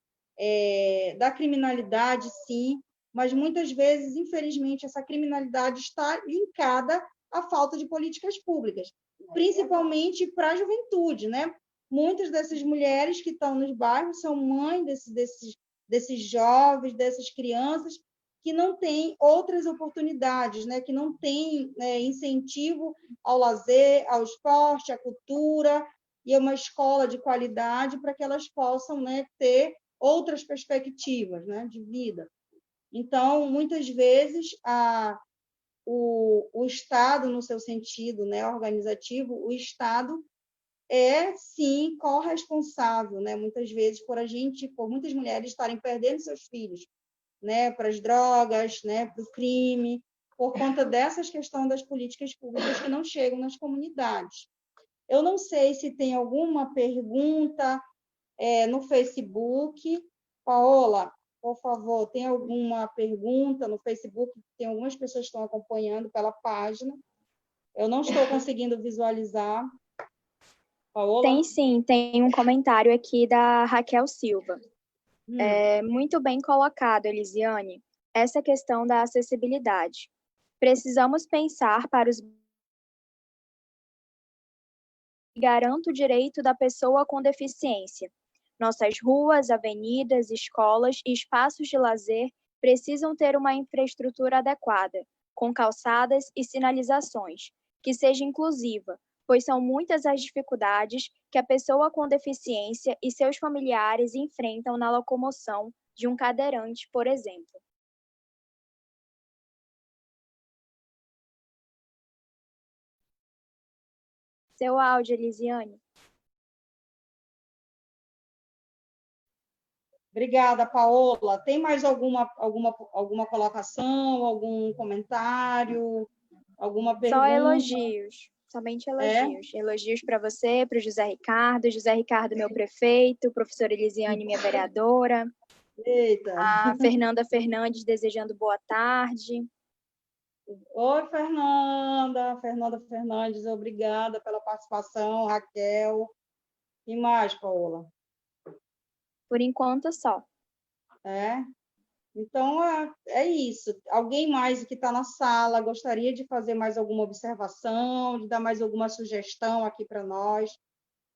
da criminalidade, sim, mas muitas vezes, infelizmente, essa criminalidade está linkada à falta de políticas públicas, principalmente para a juventude, né? Muitas dessas mulheres que estão nos bairros são mães desses jovens, dessas crianças que não têm outras oportunidades, né? Que não têm incentivo ao lazer, ao esporte, à cultura e a uma escola de qualidade para que elas possam, né, ter outras perspectivas, né, de vida. Então, muitas vezes, o Estado, no seu sentido, né, organizativo, o Estado é, sim, corresponsável, né, muitas vezes, por muitas mulheres estarem perdendo seus filhos, né, para as drogas, né, para o crime, por conta dessas questões das políticas públicas que não chegam nas comunidades. Eu não sei se tem alguma pergunta no Facebook. Paola, por favor, tem alguma pergunta no Facebook? Tem algumas pessoas que estão acompanhando pela página. Eu não estou conseguindo visualizar. Paola? Tem sim, tem um comentário aqui da Raquel Silva. Muito bem colocado, Elisiane, essa questão da acessibilidade. Precisamos pensar para os que garantam o direito da pessoa com deficiência. Nossas ruas, avenidas, escolas e espaços de lazer precisam ter uma infraestrutura adequada, com calçadas e sinalizações, que seja inclusiva, pois são muitas as dificuldades que a pessoa com deficiência e seus familiares enfrentam na locomoção de um cadeirante, por exemplo. Seu áudio, Elisiane. Obrigada, Paola. Tem mais alguma colocação, algum comentário, alguma pergunta? Só elogios, somente elogios. Elogios para você, para o José Ricardo, meu prefeito, professora Elisiane, minha vereadora. Eita. A Fernanda Fernandes desejando boa tarde. Oi, Fernanda Fernandes, obrigada pela participação, Raquel. E mais, Paola? Por enquanto, só. Então, é isso. Alguém mais que está na sala gostaria de fazer mais alguma observação, de dar mais alguma sugestão aqui para nós,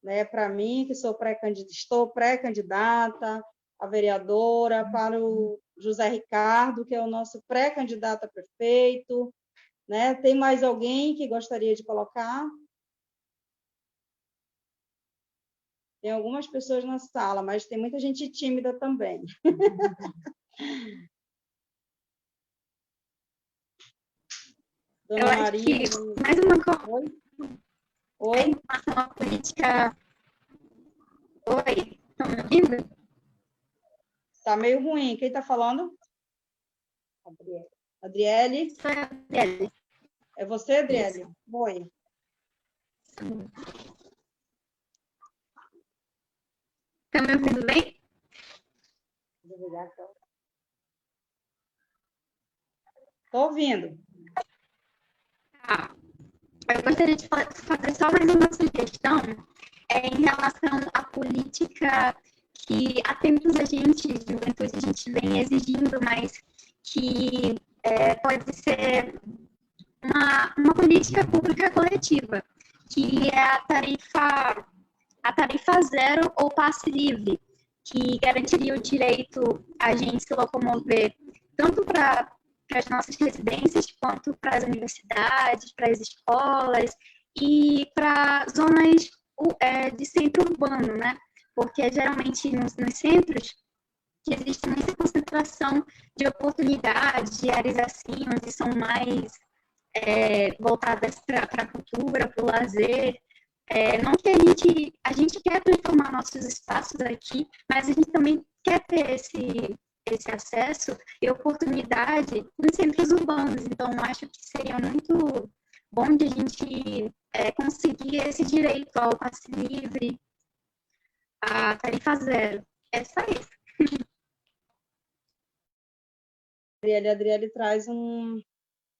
né? Para mim, que estou pré-candidata a vereadora, para o José Ricardo, que é o nosso pré-candidato a prefeito, né? Tem mais alguém que gostaria de colocar? Tem algumas pessoas na sala, mas tem muita gente tímida também. Dona Maria. Que mais uma coisa. Oi? Em relação à política. Oi, estão me ouvindo? Está meio ruim. Quem está falando? Adriele? Sou a Adriele. É você, Adriele? Isso. Oi. Estão me ouvindo bem? Estou ouvindo. Eu gostaria de fazer só mais uma sugestão em relação à política que há tempos a gente, juventude, a gente vem exigindo, mas que pode ser uma política pública coletiva, que é a tarifa zero ou passe livre, que garantiria o direito a gente se locomover tanto para as nossas residências, quanto para as universidades, para as escolas e para zonas de centro urbano, né? Porque geralmente nos centros que existe muita concentração de oportunidades, de áreas assim, onde são mais voltadas para a cultura, para o lazer. Não que a gente quer transformar nossos espaços aqui, mas a gente também quer ter esse acesso e oportunidade nos centros urbanos. Então, acho que seria muito bom de a gente conseguir esse direito ao passe livre, a tarifa zero. É só isso. A Adriele traz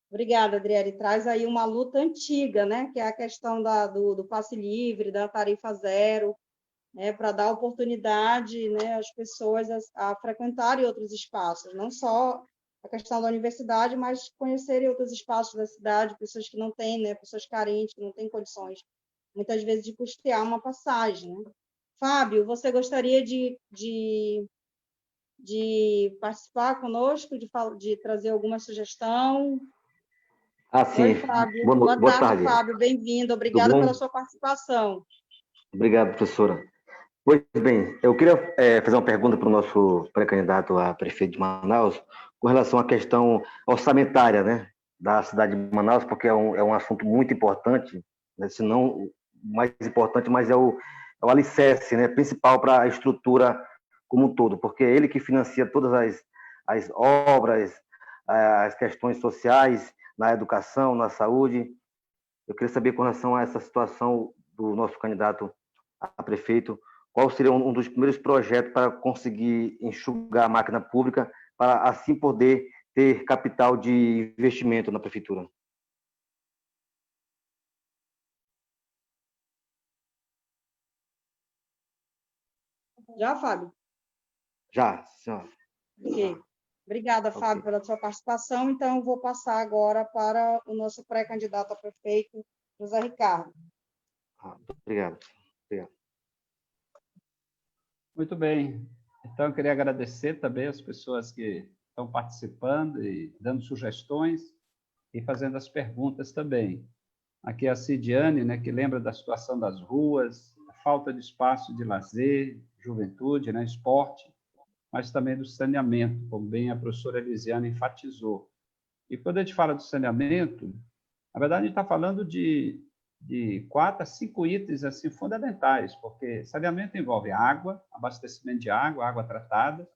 Obrigada, Adriele. Traz aí uma luta antiga, né? Que é a questão do passe livre, da tarifa zero, né? Para dar oportunidade, né, às pessoas a frequentarem outros espaços, não só a questão da universidade, mas conhecerem outros espaços da cidade, pessoas que não têm, né? Pessoas carentes, que não têm condições, muitas vezes, de custear uma passagem, né? Fábio, você gostaria de participar conosco, de trazer alguma sugestão? Sim. Oi, Fábio. Boa Boa tarde, tarde. Fábio. Bem-vindo. Tudo Obrigada bom? pela sua participação. Obrigado, professora. Pois bem, eu queria fazer uma pergunta para o nosso pré-candidato a prefeito de Manaus com relação à questão orçamentária, né, da cidade de Manaus, porque é um assunto muito importante, né, se não o mais importante, mas é o alicerce, né, principal para a estrutura como um todo, porque é ele que financia todas as obras, as questões sociais, na educação, na saúde. Eu queria saber com relação a essa situação do nosso candidato a prefeito, qual seria um dos primeiros projetos para conseguir enxugar a máquina pública, para assim poder ter capital de investimento na prefeitura? Já, Fábio? Já, senhora. Ok. Obrigada, Fábio, pela sua participação. Então, eu vou passar agora para o nosso pré-candidato a prefeito, José Ricardo. Obrigado. Muito bem. Então, eu queria agradecer também as pessoas que estão participando e dando sugestões e fazendo as perguntas também. Aqui é a Cidiane, né, que lembra da situação das ruas, a falta de espaço de lazer, juventude, né, esporte, mas também do saneamento, como bem a professora Elisiane enfatizou. E quando a gente fala do saneamento, na verdade, a gente está falando de 4 a 5 itens assim, fundamentais, porque saneamento envolve água, abastecimento de água tratada.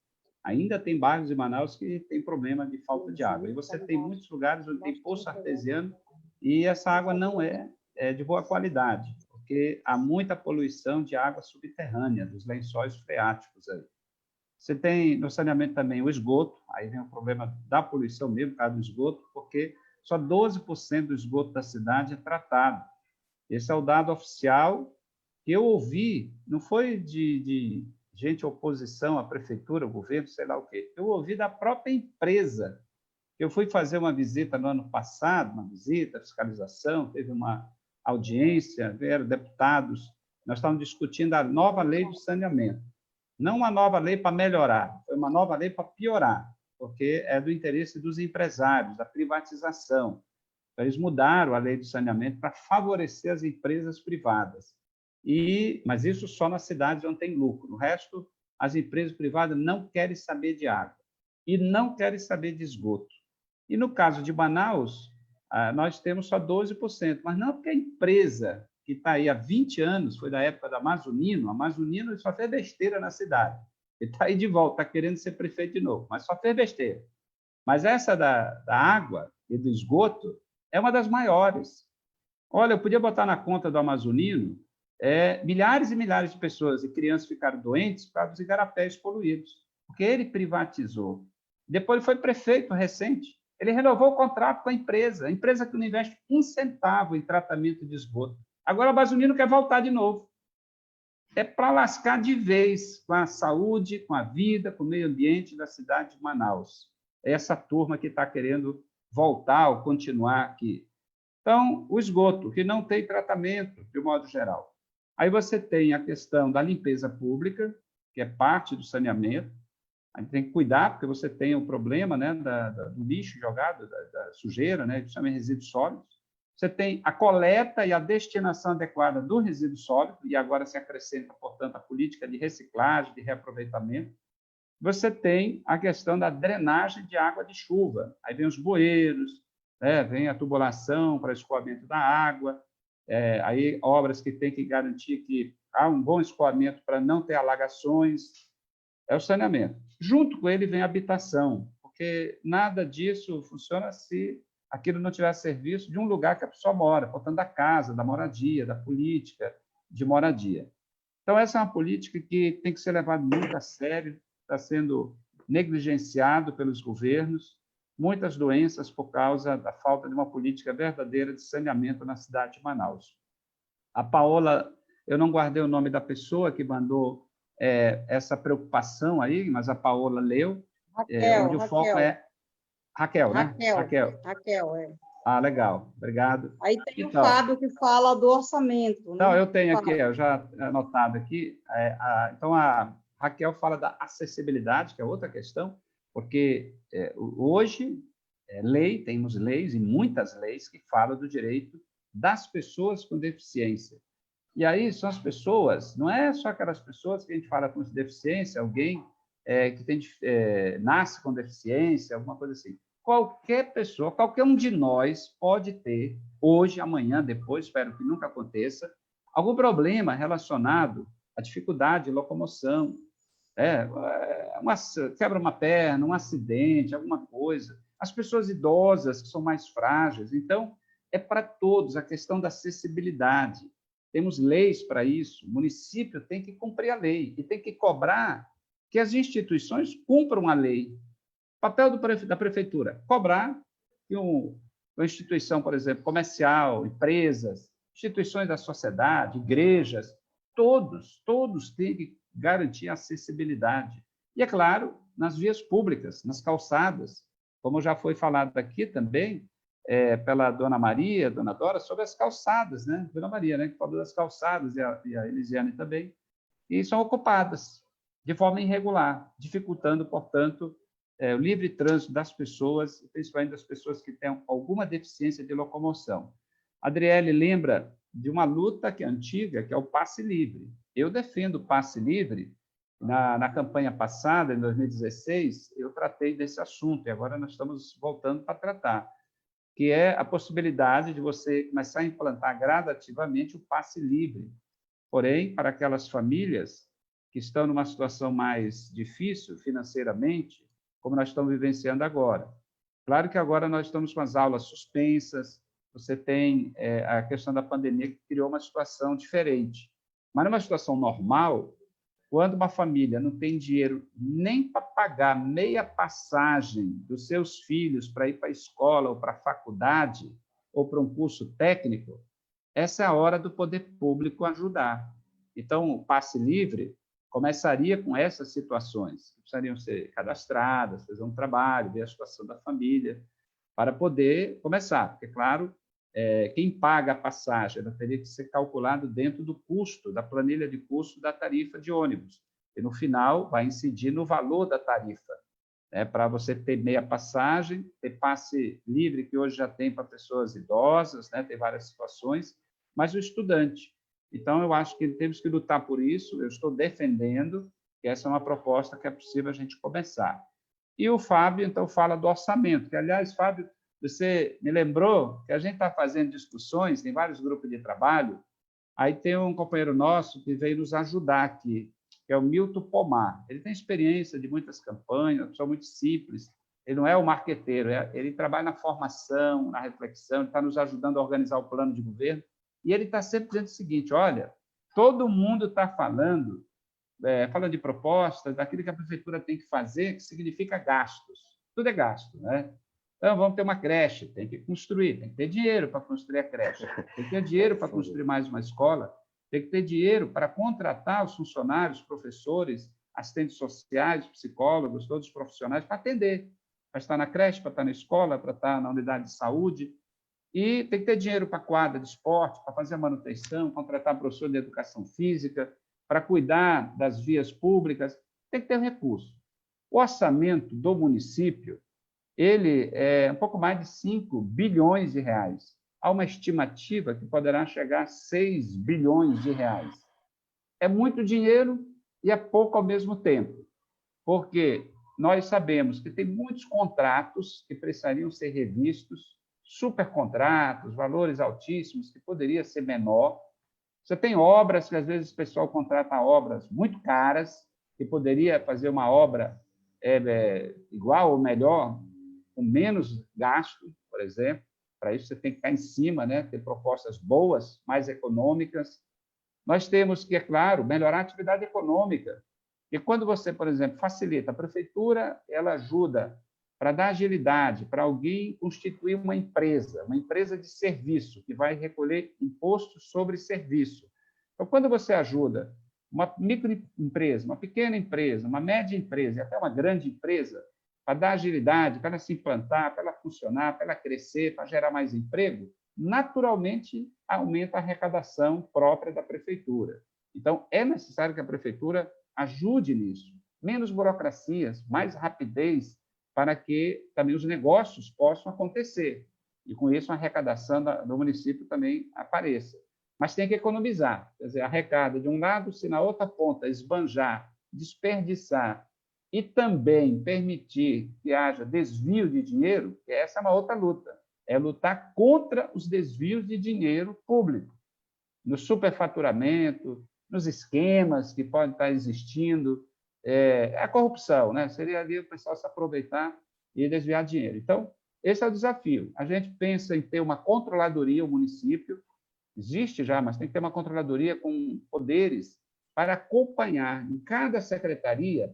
Ainda tem bairros de Manaus que tem problema de falta de água. E você tem muitos lugares onde tem poço artesiano e essa água não é de boa qualidade, porque há muita poluição de água subterrânea, dos lençóis freáticos aí. Você tem no saneamento também o esgoto, aí vem o problema da poluição mesmo, por causa do esgoto, porque só 12% do esgoto da cidade é tratado. Esse é o dado oficial que eu ouvi, não foi de gente oposição à prefeitura, ao governo, sei lá o quê. Eu ouvi da própria empresa. Eu fui fazer uma visita no ano passado, uma visita, fiscalização, teve uma audiência, vieram deputados, nós estávamos discutindo a nova lei do saneamento. Não uma nova lei para melhorar, foi uma nova lei para piorar, porque é do interesse dos empresários, da privatização. Então, eles mudaram a lei do saneamento para favorecer as empresas privadas. Mas isso só nas cidades onde tem lucro. No resto, as empresas privadas não querem saber de água e não querem saber de esgoto. E no caso de Manaus, nós temos só 12%, mas não porque a empresa que está aí há 20 anos, foi da época da Amazonino, a Amazonino só fez besteira na cidade. Ele está aí de volta, está querendo ser prefeito de novo, mas só fez besteira. Mas essa da água e do esgoto é uma das maiores. Olha, eu podia botar na conta do Amazonino milhares e milhares de pessoas e crianças ficaram doentes por causa dos igarapés poluídos, porque ele privatizou. Depois ele foi prefeito recente, ele renovou o contrato com a empresa que não investe um centavo em tratamento de esgoto. Agora o Amazonino quer voltar de novo. É para lascar de vez com a saúde, com a vida, com o meio ambiente da cidade de Manaus. É essa turma que está querendo voltar ou continuar aqui. Então, o esgoto, que não tem tratamento, de modo geral. Aí você tem a questão da limpeza pública, que é parte do saneamento. A gente tem que cuidar, porque você tem o problema, né, do lixo jogado, da sujeira, né, que chama resíduos sólidos. Você tem a coleta e a destinação adequada do resíduo sólido, e agora se acrescenta, portanto, a política de reciclagem, de reaproveitamento. Você tem a questão da drenagem de água de chuva. Aí vem os bueiros, vem a tubulação para escoamento da água, aí obras que têm que garantir que há um bom escoamento para não ter alagações. É o saneamento. Junto com ele vem a habitação, porque nada disso funciona se aquilo não tiver serviço de um lugar que a pessoa mora, portanto, da casa, da moradia, da política de moradia. Então, essa é uma política que tem que ser levada muito a sério, está sendo negligenciado pelos governos, muitas doenças por causa da falta de uma política verdadeira de saneamento na cidade de Manaus. A Paola, eu não guardei o nome da pessoa que mandou essa preocupação aí, mas a Paola leu, onde o foco é Raquel, né? Raquel, é. Ah, legal, obrigado. Aí tem então, o Fábio que fala do orçamento. Não, né? eu tenho aqui, eu já anotado aqui. Então, a Raquel fala da acessibilidade, que é outra questão, porque hoje, temos leis, e muitas leis, que falam do direito das pessoas com deficiência. E aí são as pessoas, não é só aquelas pessoas que a gente fala com deficiência, alguém que nasce com deficiência, alguma coisa assim. Qualquer pessoa, qualquer um de nós pode ter, hoje, amanhã, depois, espero que nunca aconteça, algum problema relacionado à dificuldade de locomoção, quebra uma perna, um acidente, alguma coisa. As pessoas idosas, que são mais frágeis. Então, é para todos a questão da acessibilidade. Temos leis para isso. O município tem que cumprir a lei e tem que cobrar que as instituições cumpram a lei. O papel da prefeitura, cobrar que uma instituição, por exemplo, comercial, empresas, instituições da sociedade, igrejas, todos têm que garantir a acessibilidade. E, é claro, nas vias públicas, nas calçadas, como já foi falado aqui também, pela Dona Maria, Dona Dora, sobre as calçadas, né? Dona Maria, né, que falou das calçadas, e a Elisiane também, e são ocupadas de forma irregular, dificultando, portanto, o livre trânsito das pessoas, principalmente das pessoas que têm alguma deficiência de locomoção. A Adriele lembra de uma luta que é antiga, que é o passe livre. Eu defendo o passe livre. Na campanha passada, em 2016, eu tratei desse assunto, e agora nós estamos voltando para tratar, que é a possibilidade de você começar a implantar gradativamente o passe livre. Porém, para aquelas famílias que estão numa situação mais difícil financeiramente, como nós estamos vivenciando agora. Claro que agora nós estamos com as aulas suspensas, você tem a questão da pandemia que criou uma situação diferente. Mas numa situação normal, quando uma família não tem dinheiro nem para pagar meia passagem dos seus filhos para ir para a escola ou para a faculdade ou para um curso técnico, essa é a hora do poder público ajudar. Então, o passe livre começaria com essas situações, que precisariam ser cadastradas, fazer um trabalho, ver a situação da família, para poder começar. Porque, claro, quem paga a passagem ela teria que ser calculado dentro do custo, da planilha de custo da tarifa de ônibus. E, no final, vai incidir no valor da tarifa. Para você ter meia passagem, ter passe livre, que hoje já tem para pessoas idosas, tem várias situações, mas o estudante. Então, eu acho que temos que lutar por isso, eu estou defendendo que essa é uma proposta que é possível a gente começar. E o Fábio, então, fala do orçamento, que, aliás, Fábio, você me lembrou que a gente está fazendo discussões, tem vários grupos de trabalho, aí tem um companheiro nosso que veio nos ajudar aqui, que é o Milton Pomar. Ele tem experiência de muitas campanhas, uma pessoa muito simples, ele não é o marqueteiro, ele trabalha na formação, na reflexão, ele está nos ajudando a organizar o plano de governo, e ele está sempre dizendo o seguinte, olha, todo mundo está falando de propostas, daquilo que a prefeitura tem que fazer, que significa gastos. Tudo é gasto, né? Então, vamos ter uma creche, tem que construir, tem que ter dinheiro para construir a creche, tem que ter dinheiro para construir mais uma escola, tem que ter dinheiro para contratar os funcionários, professores, assistentes sociais, psicólogos, todos os profissionais para atender, para estar na creche, para estar na escola, para estar na unidade de saúde. E tem que ter dinheiro para quadra de esporte, para fazer a manutenção, contratar professor de educação física, para cuidar das vias públicas, tem que ter recurso. O orçamento do município, ele é um pouco mais de 5 bilhões de reais. Há uma estimativa que poderá chegar a 6 bilhões de reais. É muito dinheiro e é pouco ao mesmo tempo, porque nós sabemos que tem muitos contratos que precisariam ser revistos, supercontratos, valores altíssimos, que poderia ser menor. Você tem obras que, às vezes, o pessoal contrata obras muito caras, que poderia fazer uma obra igual ou melhor, com menos gasto, por exemplo. Para isso, você tem que ficar em cima, ter propostas boas, mais econômicas. Nós temos que, é claro, melhorar a atividade econômica. E quando você, por exemplo, facilita, a prefeitura, ela ajuda para dar agilidade, para alguém constituir uma empresa de serviço, que vai recolher imposto sobre serviço. Então, quando você ajuda uma microempresa, uma pequena empresa, uma média empresa e até uma grande empresa, para dar agilidade, para ela se implantar, para ela funcionar, para ela crescer, para gerar mais emprego, naturalmente aumenta a arrecadação própria da prefeitura. Então, é necessário que a prefeitura ajude nisso. Menos burocracias, mais rapidez, para que também os negócios possam acontecer. E, com isso, a arrecadação do município também apareça. Mas tem que economizar. Quer dizer, arrecada de um lado, se na outra ponta esbanjar, desperdiçar e também permitir que haja desvio de dinheiro, essa é uma outra luta. É lutar contra os desvios de dinheiro público, no superfaturamento, nos esquemas que podem estar existindo, a corrupção, né? Seria ali o pessoal se aproveitar e desviar dinheiro. Então, esse é o desafio. A gente pensa em ter uma controladoria, o município, existe já, mas tem que ter uma controladoria com poderes para acompanhar em cada secretaria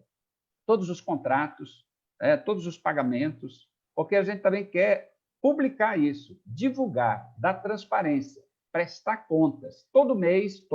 todos os contratos, todos os pagamentos, porque a gente também quer publicar isso, divulgar, dar transparência, prestar contas. Todo mês,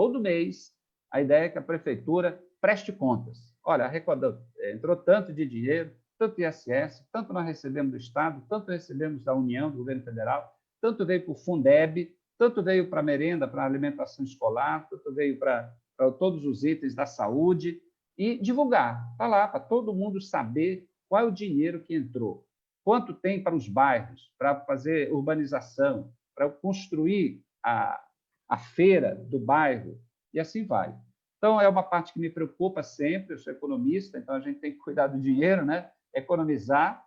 a ideia é que a prefeitura preste contas. Olha, arrecadou, entrou tanto de dinheiro, tanto ISS, tanto nós recebemos do Estado, tanto recebemos da União, do governo federal, tanto veio para o Fundeb, tanto veio para a merenda, para a alimentação escolar, tanto veio para todos os itens da saúde, e divulgar, está lá, para todo mundo saber qual é o dinheiro que entrou, quanto tem para os bairros, para fazer urbanização, para construir a feira do bairro, e assim vai. Então, é uma parte que me preocupa sempre, eu sou economista, então a gente tem que cuidar do dinheiro, né? Economizar,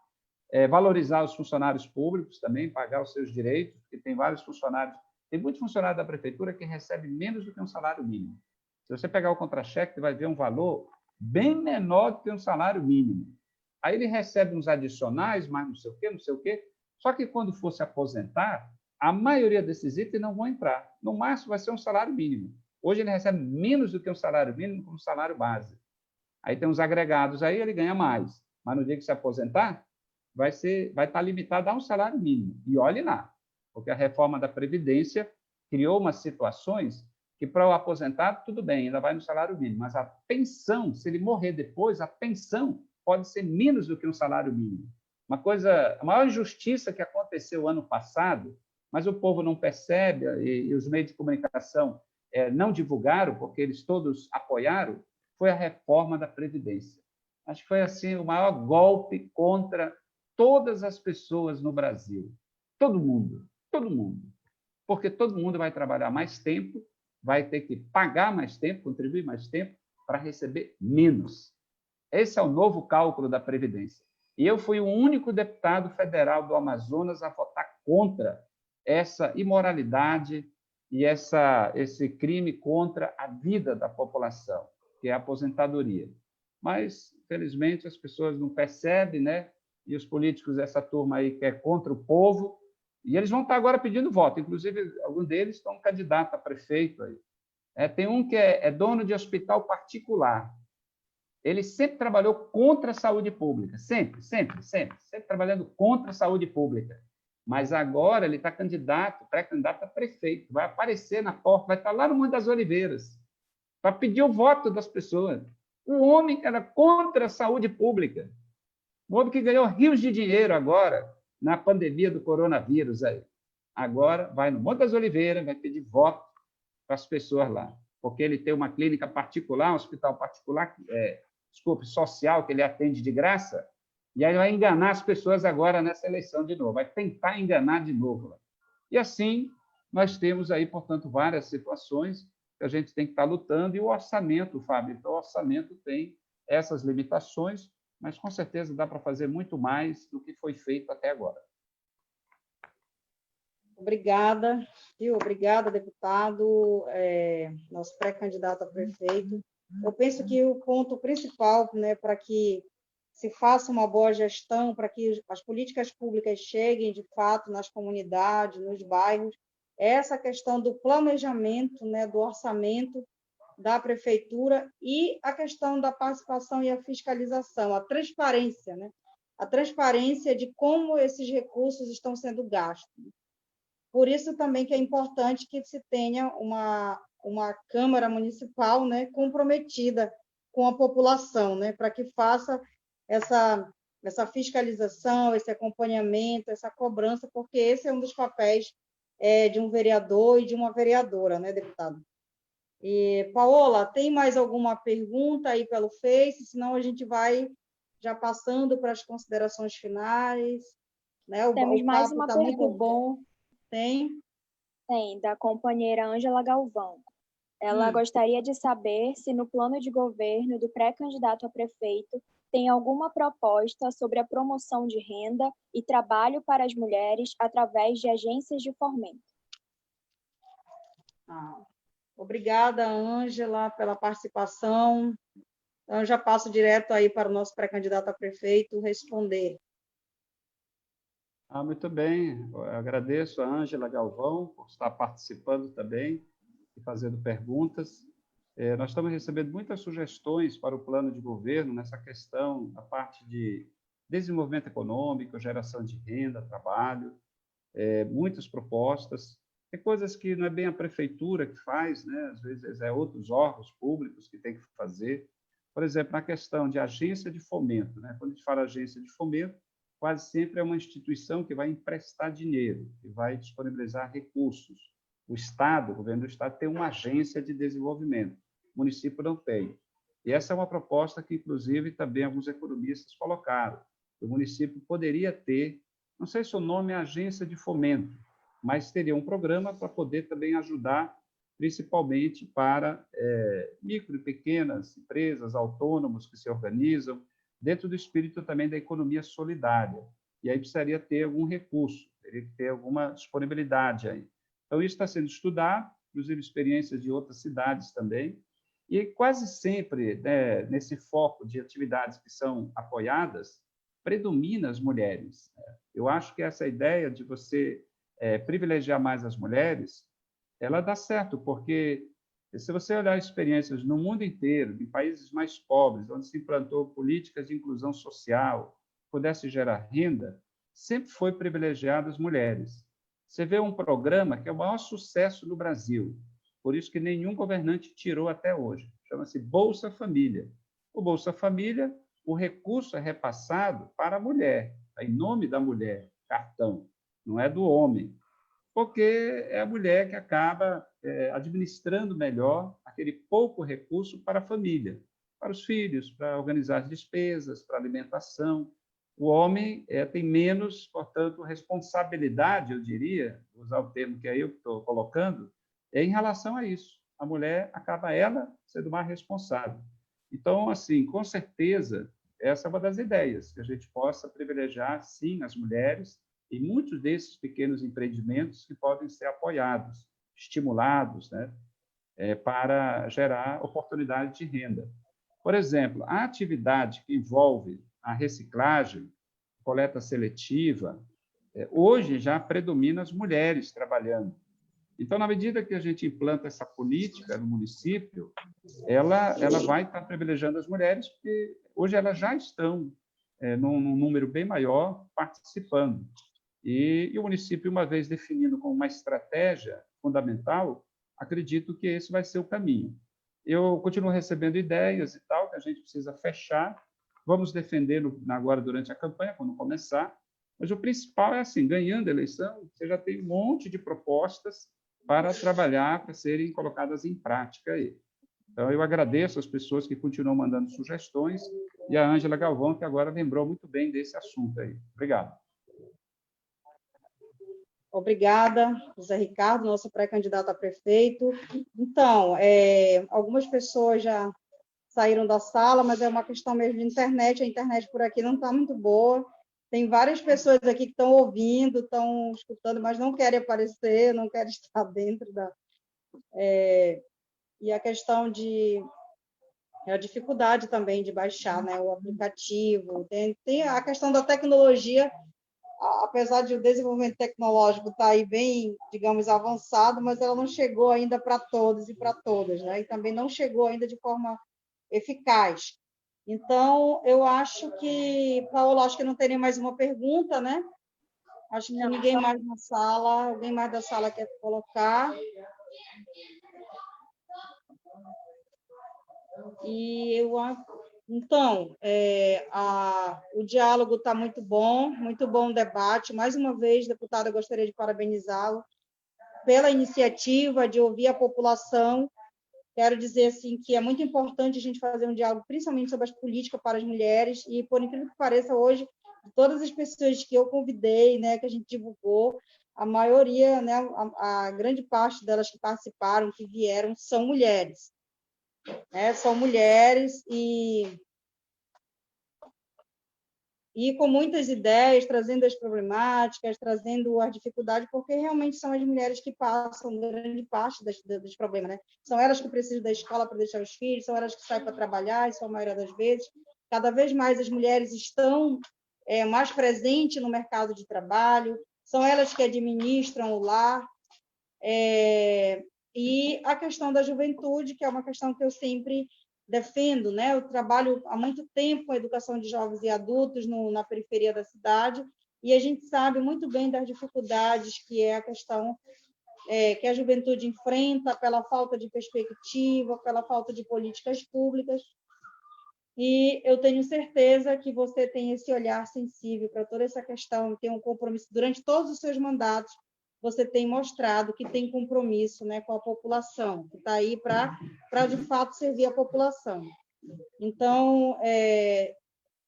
valorizar os funcionários públicos também, pagar os seus direitos, porque tem vários funcionários, tem muito funcionário da prefeitura que recebe menos do que um salário mínimo. Se você pegar o contra-cheque, você vai ver um valor bem menor do que um salário mínimo. Aí ele recebe uns adicionais, mais não sei o quê. Só que quando for se aposentar, a maioria desses itens não vão entrar. No máximo vai ser um salário mínimo. Hoje ele recebe menos do que um salário mínimo como salário base. Aí tem uns agregados, aí ele ganha mais. Mas no dia que se aposentar, vai estar limitado a um salário mínimo. E olhe lá, porque a reforma da Previdência criou umas situações que para o aposentado, tudo bem, ainda vai no salário mínimo, mas a pensão, se ele morrer depois, a pensão pode ser menos do que um salário mínimo. A maior injustiça que aconteceu ano passado, mas o povo não percebe, e os meios de comunicação não divulgaram, porque eles todos apoiaram, foi a reforma da Previdência. Acho que foi assim o maior golpe contra todas as pessoas no Brasil. Todo mundo. Porque todo mundo vai trabalhar mais tempo, vai ter que pagar mais tempo, contribuir mais tempo, para receber menos. Esse é o novo cálculo da Previdência. E eu fui o único deputado federal do Amazonas a votar contra essa imoralidade e esse crime contra a vida da população, que é a aposentadoria. Mas, infelizmente, as pessoas não percebem, né? E os políticos, essa turma aí que é contra o povo, e eles vão estar agora pedindo voto. Inclusive, alguns deles estão candidatos a prefeito aí. Tem um que é dono de hospital particular. Ele sempre trabalhou contra a saúde pública. Sempre trabalhando contra a saúde pública. Mas agora ele está pré-candidato a prefeito. Vai aparecer na porta, vai estar lá no Monte das Oliveiras, para pedir o voto das pessoas. Um homem que era contra a saúde pública. Um homem que ganhou rios de dinheiro agora, na pandemia do coronavírus aí. Agora vai no Monte das Oliveiras, vai pedir voto para as pessoas lá, porque ele tem uma clínica particular, um hospital particular, social, que ele atende de graça, e aí vai enganar as pessoas agora nessa eleição de novo, vai tentar enganar de novo. E assim, nós temos aí, portanto, várias situações que a gente tem que estar lutando, e o orçamento, Fábio, então, o orçamento tem essas limitações, mas com certeza dá para fazer muito mais do que foi feito até agora. Obrigada, viu? Obrigada, deputado, nosso pré-candidato a prefeito. Eu penso que o ponto principal, né, para que se faça uma boa gestão, para que as políticas públicas cheguem, de fato, nas comunidades, nos bairros, é essa questão do planejamento, né, do orçamento, da prefeitura e a questão da participação e a fiscalização, a transparência, né? A transparência de como esses recursos estão sendo gastos. Por isso também que é importante que se tenha uma Câmara Municipal, né, comprometida com a população, né, para que faça essa fiscalização, esse acompanhamento, essa cobrança, porque esse é um dos papéis de um vereador e de uma vereadora, né, deputado? E, Paola, tem mais alguma pergunta aí pelo Face? Senão a gente vai já passando para as considerações finais. Né? Temos O mais papo uma está muito pergunta. bom. Tem? Tem, da companheira Ângela Galvão. Ela gostaria de saber se no plano de governo do pré-candidato a prefeito tem alguma proposta sobre a promoção de renda e trabalho para as mulheres através de agências de fomento. Obrigada, Ângela, pela participação. Então, eu já passo direto aí para o nosso pré-candidato a prefeito responder. Muito bem, eu agradeço a Ângela Galvão por estar participando também e fazendo perguntas. Nós estamos recebendo muitas sugestões para o plano de governo nessa questão da parte de desenvolvimento econômico, geração de renda, trabalho, muitas propostas. Tem coisas que não é bem a prefeitura que faz, né? Às vezes é outros órgãos públicos que têm que fazer. Por exemplo, na questão de agência de fomento, né? Quando a gente fala agência de fomento, quase sempre é uma instituição que vai emprestar dinheiro, que vai disponibilizar recursos. O Estado, o governo do Estado, tem uma agência de desenvolvimento, o município não tem. E essa é uma proposta que, inclusive, também alguns economistas colocaram. O município poderia ter, não sei se o nome é agência de fomento, mas teria um programa para poder também ajudar, principalmente para micro e pequenas empresas, autônomos que se organizam, dentro do espírito também da economia solidária. E aí precisaria ter algum recurso, teria que ter alguma disponibilidade aí. Então, isso está sendo estudado, inclusive experiências de outras cidades também, e quase sempre, né, nesse foco de atividades que são apoiadas, predomina as mulheres. Eu acho que essa ideia de você privilegiar mais as mulheres, ela dá certo, porque se você olhar experiências no mundo inteiro, em países mais pobres, onde se implantou políticas de inclusão social, pudesse gerar renda, sempre foi privilegiado as mulheres. Você vê um programa que é o maior sucesso no Brasil, por isso que nenhum governante tirou até hoje, chama-se Bolsa Família. O Bolsa Família, o recurso é repassado para a mulher, em nome da mulher, cartão, não é do homem, porque é a mulher que acaba administrando melhor aquele pouco recurso para a família, para os filhos, para organizar as despesas, para a alimentação. O homem tem menos, portanto, responsabilidade, eu diria, usar o termo que é eu que estou colocando, em relação a isso. A mulher acaba, ela, sendo mais responsável. Então, assim, com certeza, essa é uma das ideias, que a gente possa privilegiar, sim, as mulheres, e muitos desses pequenos empreendimentos que podem ser apoiados, estimulados, né, para gerar oportunidade de renda. Por exemplo, a atividade que envolve a reciclagem, coleta seletiva, hoje já predomina as mulheres trabalhando. Então, na medida que a gente implanta essa política no município, ela vai estar privilegiando as mulheres, porque hoje elas já estão num número bem maior participando. E o município, uma vez definindo como uma estratégia fundamental, acredito que esse vai ser o caminho. Eu continuo recebendo ideias e tal, que a gente precisa fechar, vamos defender agora durante a campanha, quando começar, mas o principal é assim, ganhando a eleição, você já tem um monte de propostas para trabalhar, para serem colocadas em prática aí. Então, eu agradeço as pessoas que continuam mandando sugestões e a Ângela Galvão, que agora lembrou muito bem desse assunto aí. Obrigado. Obrigada, José Ricardo, nosso pré-candidato a prefeito. Então, algumas pessoas já saíram da sala, mas é uma questão mesmo de internet. A internet por aqui não está muito boa. Tem várias pessoas aqui que estão ouvindo, estão escutando, mas não querem aparecer, não querem estar dentro da... E a questão a dificuldade também de baixar, né, o aplicativo. Tem a questão da tecnologia. apesar de o desenvolvimento tecnológico estar aí bem, digamos, avançado, mas ela não chegou ainda para todos e para todas, né? E também não chegou ainda de forma eficaz. Então, eu acho que, Paola, acho que não teria mais uma pergunta, né? Acho que ninguém mais na sala, alguém mais da sala quer colocar. E eu, então, o diálogo está muito bom o debate. Mais uma vez, deputada, eu gostaria de parabenizá-lo pela iniciativa de ouvir a população. Quero dizer assim que é muito importante a gente fazer um diálogo, principalmente sobre as políticas para as mulheres, e, por incrível que pareça, hoje, todas as pessoas que eu convidei, né, que a gente divulgou, a maioria, né, a grande parte delas que participaram, que vieram, são mulheres. São mulheres e com muitas ideias, trazendo as problemáticas, trazendo as dificuldades, porque realmente são as mulheres que passam grande parte dos problemas, né? São elas que precisam da escola para deixar os filhos, são elas que saem para trabalhar, isso é a maioria das vezes. Cada vez mais as mulheres estão mais presentes no mercado de trabalho, são elas que administram o lar. E a questão da juventude, que é uma questão que eu sempre defendo, né? Eu trabalho há muito tempo com a educação de jovens e adultos na periferia da cidade, e a gente sabe muito bem das dificuldades que é a questão que a juventude enfrenta pela falta de perspectiva, pela falta de políticas públicas. E eu tenho certeza que você tem esse olhar sensível para toda essa questão, tem um compromisso durante todos os seus mandatos. Você tem mostrado que tem compromisso, né, com a população, que está aí para, de fato, servir a população. Então,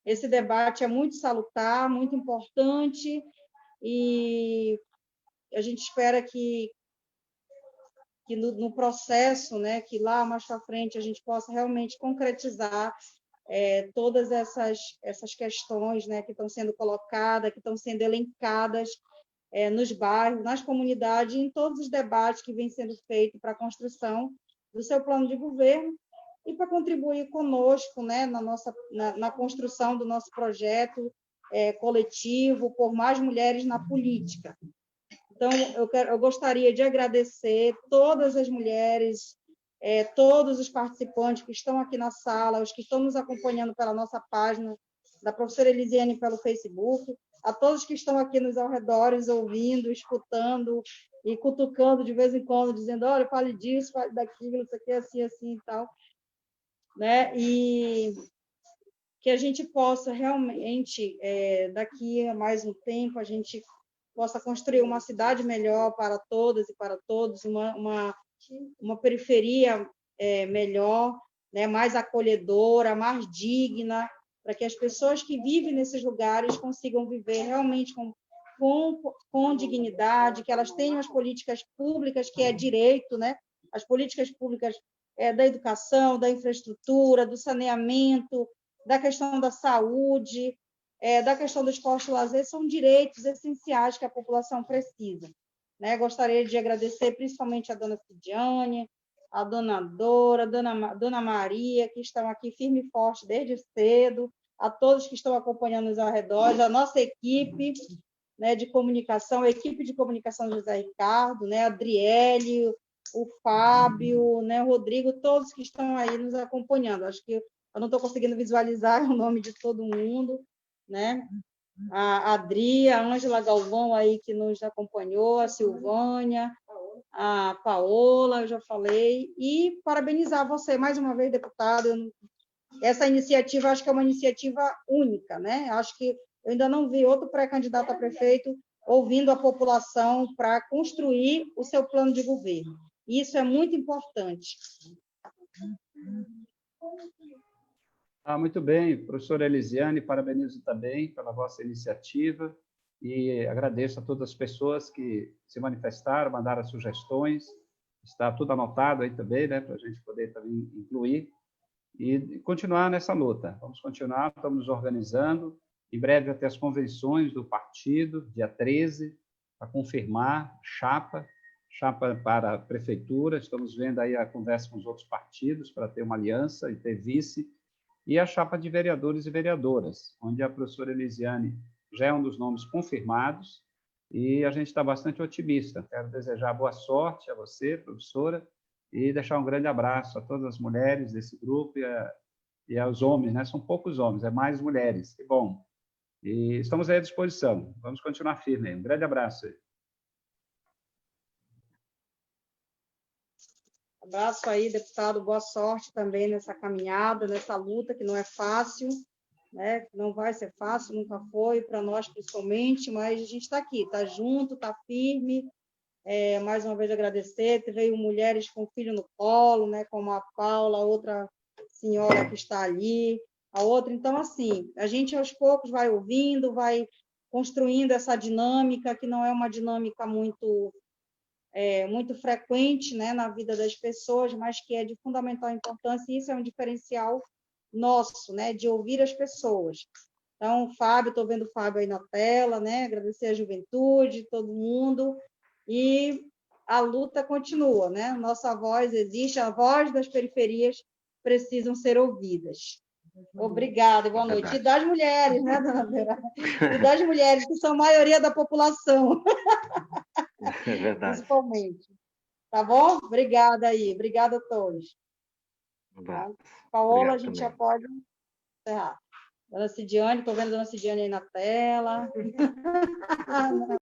esse debate é muito salutar, muito importante, e a gente espera que no processo, né, que lá mais para frente a gente possa realmente concretizar todas essas questões, né, que estão sendo colocadas, que estão sendo elencadas nos bairros, nas comunidades, em todos os debates que vêm sendo feitos para a construção do seu plano de governo e para contribuir conosco, né, na construção do nosso projeto coletivo por mais mulheres na política. Então, eu gostaria de agradecer todas as mulheres, todos os participantes que estão aqui na sala, os que estão nos acompanhando pela nossa página da professora Elisiane pelo Facebook, a todos que estão aqui nos arredores, ouvindo, escutando e cutucando de vez em quando, dizendo, olha, fale disso, fale daquilo, isso aqui é assim, assim e tal. Né? E que a gente possa realmente, daqui a mais um tempo, a gente possa construir uma cidade melhor para todas e para todos, uma periferia melhor, né? Mais acolhedora, mais digna, para que as pessoas que vivem nesses lugares consigam viver realmente com dignidade, que elas tenham as políticas públicas, que é direito, né? As políticas públicas da educação, da infraestrutura, do saneamento, da questão da saúde, da questão do esporte e lazer, são direitos essenciais que a população precisa. Né? Gostaria de agradecer principalmente a dona Cidiane, a dona Dora, a dona Maria, que estão aqui firme e forte desde cedo, a todos que estão acompanhando os arredores, a nossa equipe, né, de comunicação, a equipe de comunicação do José Ricardo, né, a Adriele, o Fábio, né, o Rodrigo, todos que estão aí nos acompanhando. Acho que eu não estou conseguindo visualizar o nome de todo mundo, né? A Adri, a Ângela Galvão aí que nos acompanhou, a Silvânia, a Paola, eu já falei, e parabenizar você mais uma vez, deputada. Essa iniciativa, acho que é uma iniciativa única, né? Acho que eu ainda não vi outro pré-candidato a prefeito ouvindo a população para construir o seu plano de governo. Isso é muito importante. Muito bem, professora Elisiane, parabenizo também pela vossa iniciativa e agradeço a todas as pessoas que se manifestaram, mandaram sugestões, está tudo anotado aí também, né, para a gente poder também incluir e continuar nessa luta. Vamos continuar, estamos nos organizando, em breve até as convenções do partido, dia 13, para confirmar chapa para a prefeitura, estamos vendo aí a conversa com os outros partidos para ter uma aliança e ter vice, e a chapa de vereadores e vereadoras, onde a professora Elisiane já é um dos nomes confirmados, e a gente está bastante otimista. Quero desejar boa sorte a você, professora, e deixar um grande abraço a todas as mulheres desse grupo e aos homens, né? São poucos homens, é mais mulheres, que bom. E estamos aí à disposição. Vamos continuar firme. Um grande abraço. Abraço aí, deputado, boa sorte também nessa caminhada, nessa luta que não é fácil, né? Não vai ser fácil, nunca foi, para nós principalmente, mas a gente está aqui, está junto, está firme. Mais uma vez agradecer, veio mulheres com filho no colo, né? Como a Paula, outra senhora que está ali, a outra. Então, assim, a gente aos poucos vai ouvindo, vai construindo essa dinâmica, que não é uma dinâmica muito frequente, né, na vida das pessoas, mas que é de fundamental importância, e isso é um diferencial nosso, né, de ouvir as pessoas. Então, Fábio, estou vendo o Fábio aí na tela, né, agradecer a juventude, todo mundo, e a luta continua, né, nossa voz existe, a voz das periferias precisam ser ouvidas. Obrigada e boa noite. E das mulheres, né, dona Vera? E das mulheres, que são a maioria da população. É verdade. Principalmente. Tá bom? Obrigada aí. Obrigada a todos. Tá? Paola, Obrigado a gente também. já pode encerrar. Dona Cidiane, estou vendo a Dona Cidiane aí na tela.